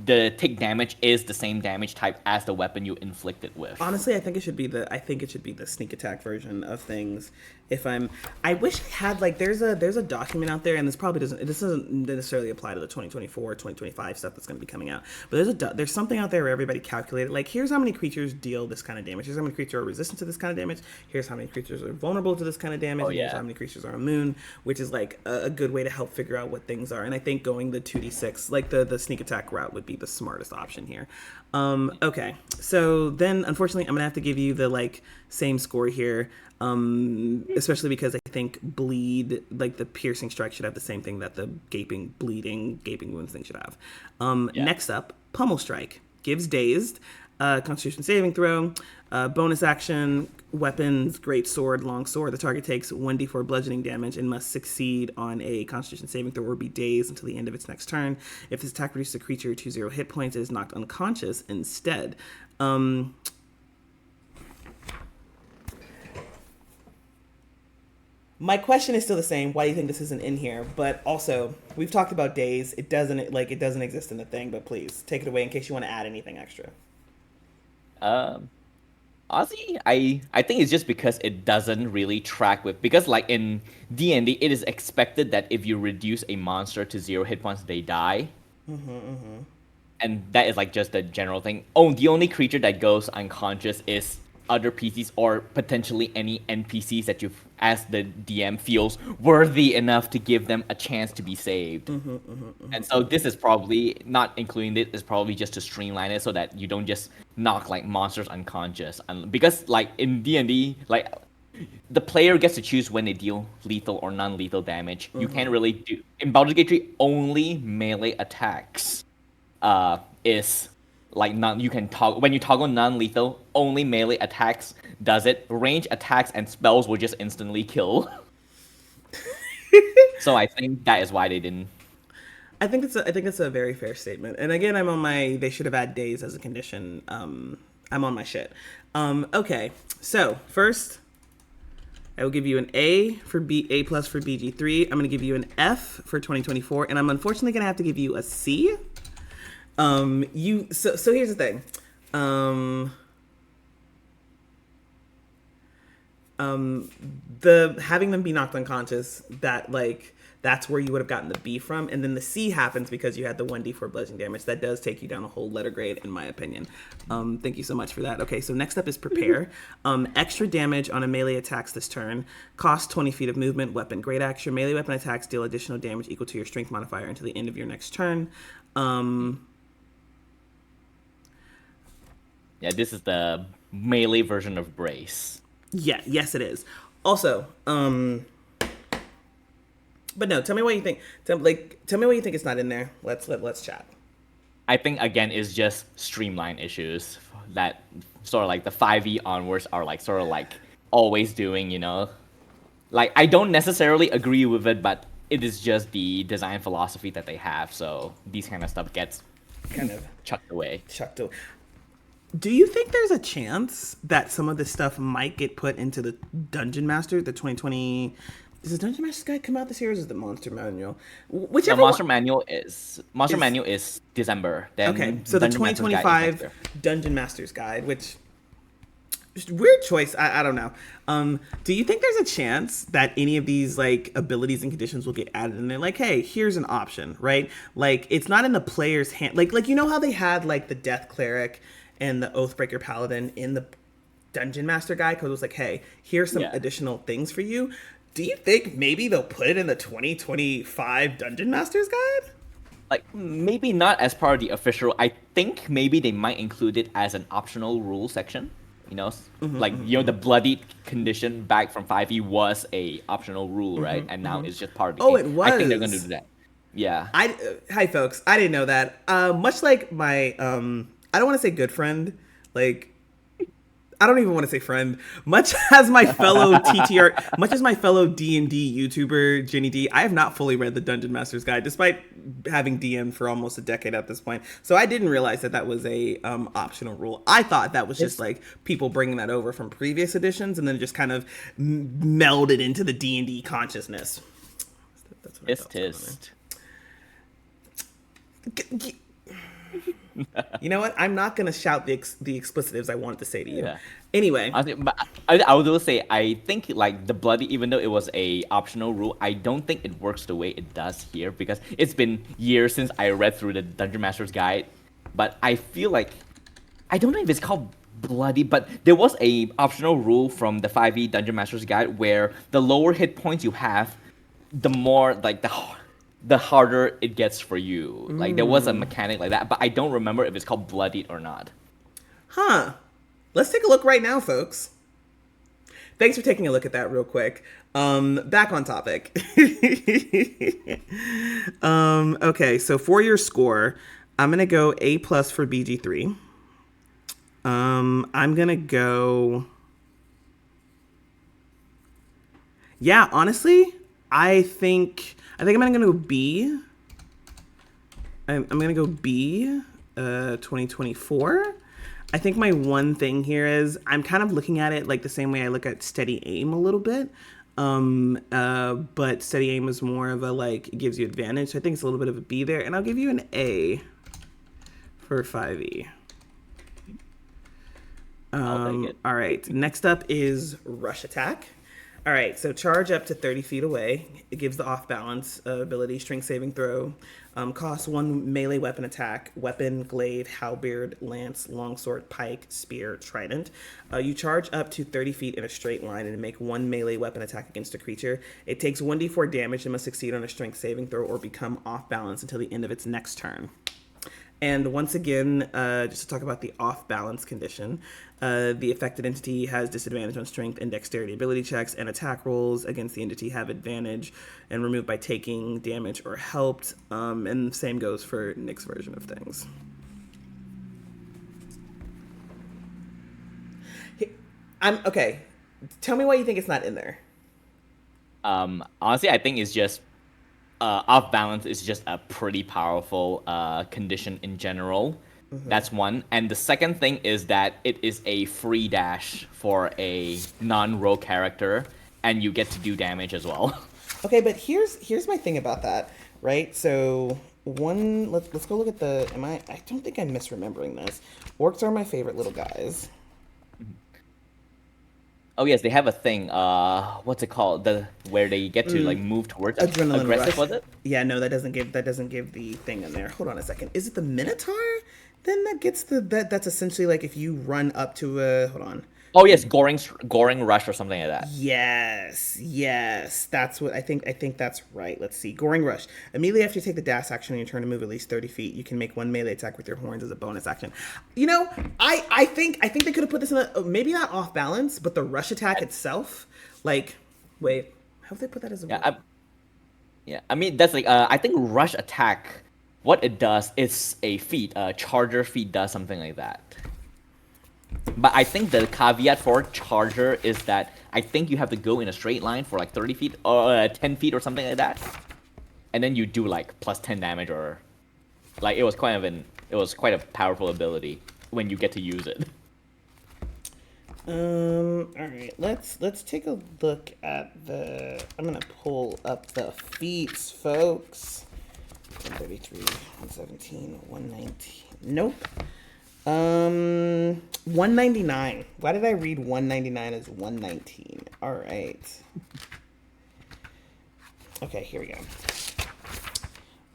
the take damage is the same damage type as the weapon you inflict it with. Honestly, I think it should be the sneak attack version of things. I wish I had like there's a document out there, and this doesn't necessarily apply to the 2024 or 2025 stuff that's going to be coming out. But there's something out there where everybody calculated like here's how many creatures deal this kind of damage. Here's how many creatures are resistant to this kind of damage. Here's how many creatures are vulnerable to this kind of damage. And here's how many creatures are immune, which is like a good way to help figure out what things are. And I think going the 2d6 like the sneak attack route would be the smartest option here. Okay, so then unfortunately I'm gonna have to give you the like same score here, especially because I think bleed, like the piercing strike, should have the same thing that the bleeding gaping wounds thing should have. Next up, pummel strike gives dazed, Constitution saving throw, bonus action, weapons, great sword, long sword. The target takes 1d4 bludgeoning damage and must succeed on a Constitution saving throw or be dazed until the end of its next turn. If this attack reduces a creature to 0 hit points, it is knocked unconscious instead. My question is still the same. Why do you think this isn't in here? But also, we've talked about days. It doesn't exist in the thing. But please take it away in case you want to add anything extra. Honestly, I think it's just because it doesn't really track with, because like in D&D, it is expected that if you reduce a monster to 0 hit points, they die. And that is like just the general thing. The only creature that goes unconscious is other PCs or potentially any NPCs that you've, as the DM, feels worthy enough to give them a chance to be saved. And so this is probably, not including it, is probably just to streamline it so that you don't just knock like monsters unconscious. Because like in D&D, like the player gets to choose when they deal lethal or non-lethal damage. You can't really do, in Baldur's Gate 3, only melee attacks is like you can toggle, when you toggle non-lethal, only melee attacks does it. Range attacks and spells will just instantly kill. So I think that is why they didn't. I think it's a very fair statement. And again, I'm on my they should have had days as a condition. I'm on my shit. Okay, so first I will give you an A plus for BG3. I'm gonna give you an F for 2024, and I'm unfortunately gonna have to give you a C. So here's the thing. The having them be knocked unconscious, that's where you would have gotten the B from, and then the C happens because you had the 1d4 bludgeoning damage. That does take you down a whole letter grade, in my opinion. Thank you so much for that. Okay, so next up is prepare. Extra damage on a melee attacks this turn. Cost 20 feet of movement. Weapon. Great action. Melee weapon attacks deal additional damage equal to your strength modifier until the end of your next turn. Yeah, this is the melee version of Brace. Yeah, yes it is. Also, but no, tell me what you think. Tell me what you think it's not in there. Let's chat. I think again it's just streamline issues that sort of like the 5e onwards are like sort of like always doing, you know. Like I don't necessarily agree with it, but it is just the design philosophy that they have. So these kind of stuff gets kind of chucked away. Do you think there's a chance that some of this stuff might get put into the Dungeon Master, the 2020? Does the Dungeon Master's Guide come out this year, or is it the Monster Manual? Whichever. The Monster Manual is December. Then okay, so the Dungeon 2025 Dungeon Master's Guide, which weird choice. I don't know. Do you think there's a chance that any of these like abilities and conditions will get added in there? Like, hey, here's an option, right? Like it's not in the player's hand. Like you know how they had like the Death Cleric and the Oathbreaker Paladin in the Dungeon Master Guide, because it was like, hey, here's some additional things for you. Do you think maybe they'll put it in the 2025 Dungeon Master's Guide? Like, maybe not as part of the official. I think maybe they might include it as an optional rule section. You know, the bloodied condition back from 5e was a optional rule, right? And now it's just part of the game. It was. I think they're going to do that. Yeah. Hi, folks. I didn't know that. Much like my... I don't want to say good friend, like, I don't even want to say friend. Much as my fellow D&D YouTuber, Jenny D, I have not fully read the Dungeon Master's Guide, despite having DM'd for almost a decade at this point. So I didn't realize that was a optional rule. I thought that was just like people bringing that over from previous editions and then just kind of melded into the D&D consciousness. That's what I thought. You know what? I'm not gonna shout the explicitives I wanted to say to you. Yeah. Anyway, But I will say I think like the bloody, even though it was a optional rule, I don't think it works the way it does here because it's been years since I read through the Dungeon Master's Guide. But I feel like I don't know if it's called bloody, but there was a optional rule from the 5e Dungeon Master's Guide where the lower hit points you have, the more like the harder it gets for you. Like there was a mechanic like that, but I don't remember if it's called bloodied or not. huh? Let's take a look right now, folks. Thanks for taking a look at that real quick. Back on topic. Okay, so for your score, I'm gonna go A plus for BG3. I'm gonna go. Yeah, honestly, I think I'm gonna go B. I'm gonna go B. 2024. I think my one thing here is I'm kind of looking at it like the same way I look at steady aim a little bit. But steady aim is more of a like it gives you advantage. So I think it's a little bit of a B there, and I'll give you an A for 5e. I'll take it. All right. Next up is rush attack. All right. So charge up to 30 feet away. It gives the off balance ability, strength saving throw. Costs 1 melee weapon attack: weapon, glaive, halberd, lance, longsword, pike, spear, trident. You charge up to 30 feet in a straight line and make 1 melee weapon attack against a creature. It takes 1d4 damage and must succeed on a strength saving throw or become off balance until the end of its next turn. And once again, just to talk about the off-balance condition, the affected entity has disadvantage on strength and dexterity ability checks, and attack rolls against the entity have advantage and removed by taking damage or helped. And the same goes for Nick's version of things. Okay. Tell me why you think it's not in there. Honestly, I think it's just off balance is just a pretty powerful condition in general. That's one. And the second thing is that it is a free dash for a non-rogue character, and you get to do damage as well. Okay, but here's my thing about that, right? So let's go look at the. I don't think I'm misremembering this. Orcs are my favorite little guys. Oh yes, they have a thing. What's it called? Where they get to like move towards Adrenaline aggressive, rush. was it? Yeah, no, that doesn't give the thing in there. Hold on a second. Is it the Minotaur? Then that gets that's essentially like if you run up to a hold on. Oh yes, goring rush or something like that. Yes, that's what I think. I think that's right. Let's see. Goring rush. Immediately after you take the dash action on your turn to move at least 30 feet, you can make 1 melee attack with your horns as a bonus action. You know, I think they could have put this in maybe not off balance, but the rush attack itself. Like, wait, how have they put that as a? Yeah, I mean that's like I think rush attack. What it does is a feat. Charger feat does something like that. But I think the caveat for charger is that I think you have to go in a straight line for like 30 feet or 10 feet or something like that, and then you do like plus 10 damage or like it was quite a powerful ability when you get to use it. All right, let's take a look at I'm gonna pull up the feats, folks. 133, 117, 119. Nope. 199. Why did I read 199 as 119? All right. Okay, here we go.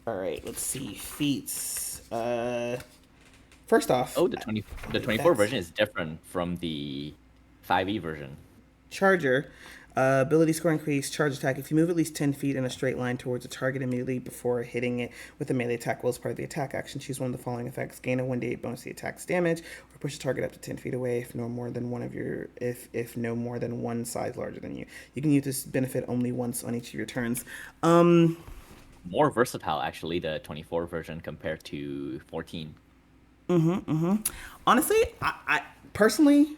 All right, let's see. Feats. First off. Oh, the 24 version is different from the 5e version. Charger. Ability score increase, charge attack. If you move at least 10 feet in a straight line towards a target immediately before hitting it with a melee attack roll as part of the attack action, choose one of the following effects. Gain a 1d8 bonus to the attack's damage, or push the target up to 10 feet away if no more than one size larger than you. You can use this benefit only once on each of your turns. More versatile, actually, the 24 version compared to 14. Honestly, I personally...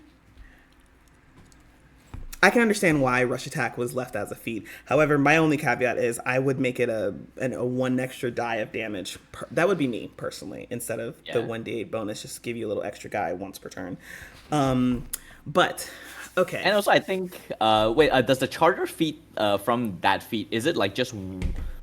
I can understand why rush attack was left as a feat. However, my only caveat is I would make it a 1 extra die of damage. That would be me personally, instead of the 1d8 bonus. Just give you a little extra guy once per turn. But okay. And also, I think does the charger feat from that feat, is it like just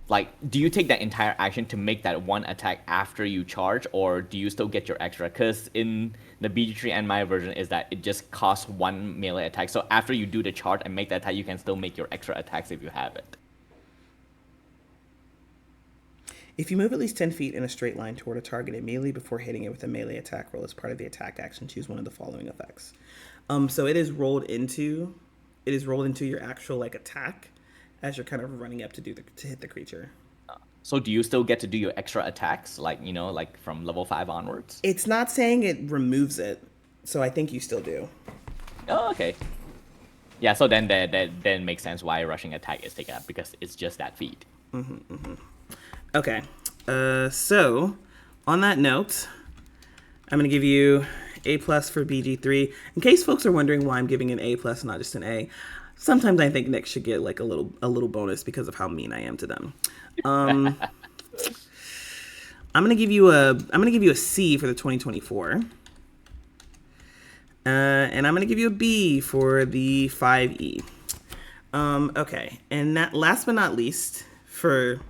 like, do you take that entire action to make that one attack after you charge, or do you still get your extra? Because in the BG3 and my version is that it just costs one melee attack. So after you do the charge and make that attack, you can still make your extra attacks if you have it. If you move at least 10 feet in a straight line toward a target immediately before hitting it with a melee attack roll as part of the attack action, choose one of the following effects. So it is rolled into your actual like attack as you're kind of running up to hit the creature. So do you still get to do your extra attacks, like, like from level 5 onwards? It's not saying it removes it, so I think you still do. Oh, okay. Yeah, so then that makes sense why rushing attack is taken up, because it's just that feat. Okay, so on that note, I'm going to give you A+ for BG3. In case folks are wondering why I'm giving an A+, not just an A, sometimes I think Nick should get like a little bonus because of how mean I am to them. I'm gonna give you a C for the 2024, and I'm gonna give you a B for the 5E. Okay, and that last but not least, for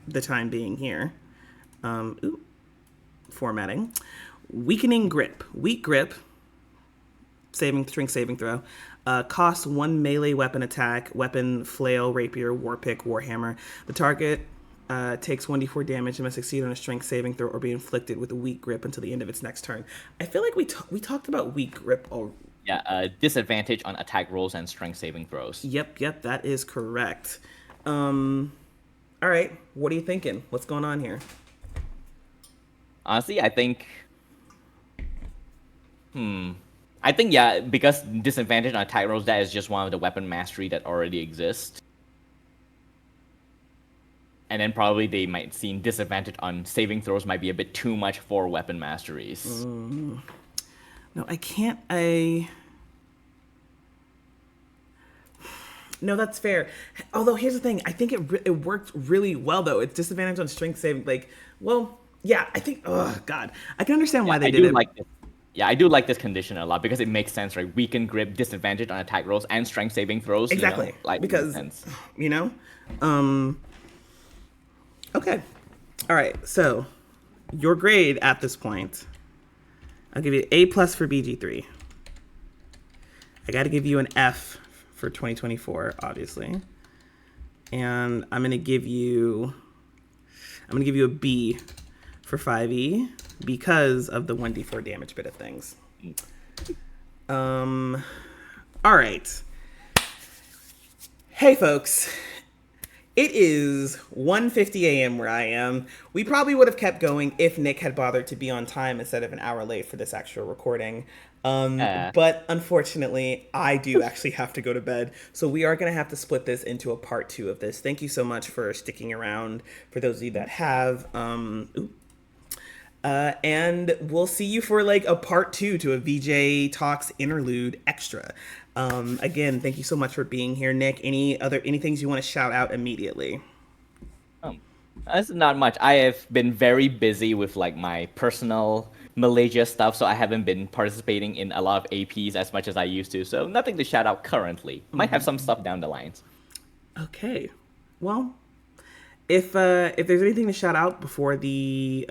the time being here, formatting, weakening grip, weak grip, strength saving throw. Costs 1 melee weapon attack, weapon, flail, rapier, warpick, warhammer. The target takes 1d4 damage and must succeed on a strength saving throw or be inflicted with a weak grip until the end of its next turn. I feel like we talked about weak grip already. Yeah, disadvantage on attack rolls and strength saving throws. Yep, that is correct. All right, what are you thinking? What's going on here? Honestly, I think... yeah, because disadvantage on attack rolls, that is just one of the weapon mastery that already exists. And then probably they might see disadvantage on saving throws might be a bit too much for weapon masteries. No, I can't. No, that's fair. Although here's the thing, I think it worked really well though. It's disadvantage on strength saving. Like, well, yeah, I think. Oh God, I can understand why they did it. Like this. Yeah, I do like this condition a lot because it makes sense, right? Weaken grip, disadvantage on attack rolls, and strength saving throws. Exactly. Like, because, okay. All right. So your grade at this point, I'll give you A+ for BG3. I got to give you an F for 2024, obviously. And I'm going to give you a B for 5E. Because of the 1d4 damage bit of things. All right. Hey, folks. It is 1:50 a.m. where I am. We probably would have kept going if Nick had bothered to be on time instead of an hour late for this actual recording. But unfortunately, I do actually have to go to bed. So we are going to have to split this into a part 2 of this. Thank you so much for sticking around. For those of you that have... and we'll see you for like a part 2 to a VJ Talks Interlude Extra. Again, thank you so much for being here, Nick. Any things you want to shout out immediately? That's not much. I have been very busy with like my personal Malaysia stuff, so I haven't been participating in a lot of APs as much as I used to. So nothing to shout out currently. Might have some stuff down the lines. Okay. Well, if there's anything to shout out before the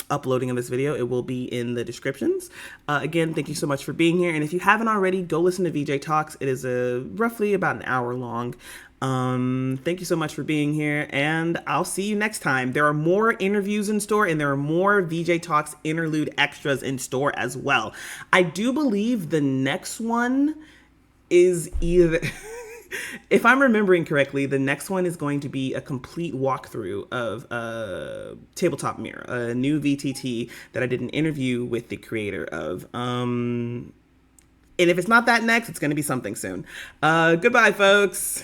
uploading of this video, it will be in the descriptions. Again, thank you so much for being here. And if you haven't already, go listen to VJ Talks. It is roughly about an hour long. Thank you so much for being here, and I'll see you next time. There are more interviews in store, and there are more VJ Talks Interlude Extras in store as well. I do believe the next one is either... If I'm remembering correctly, the next one is going to be a complete walkthrough of Tabletop Mirror, a new VTT that I did an interview with the creator of. And if it's not that next, it's going to be something soon. Goodbye, folks.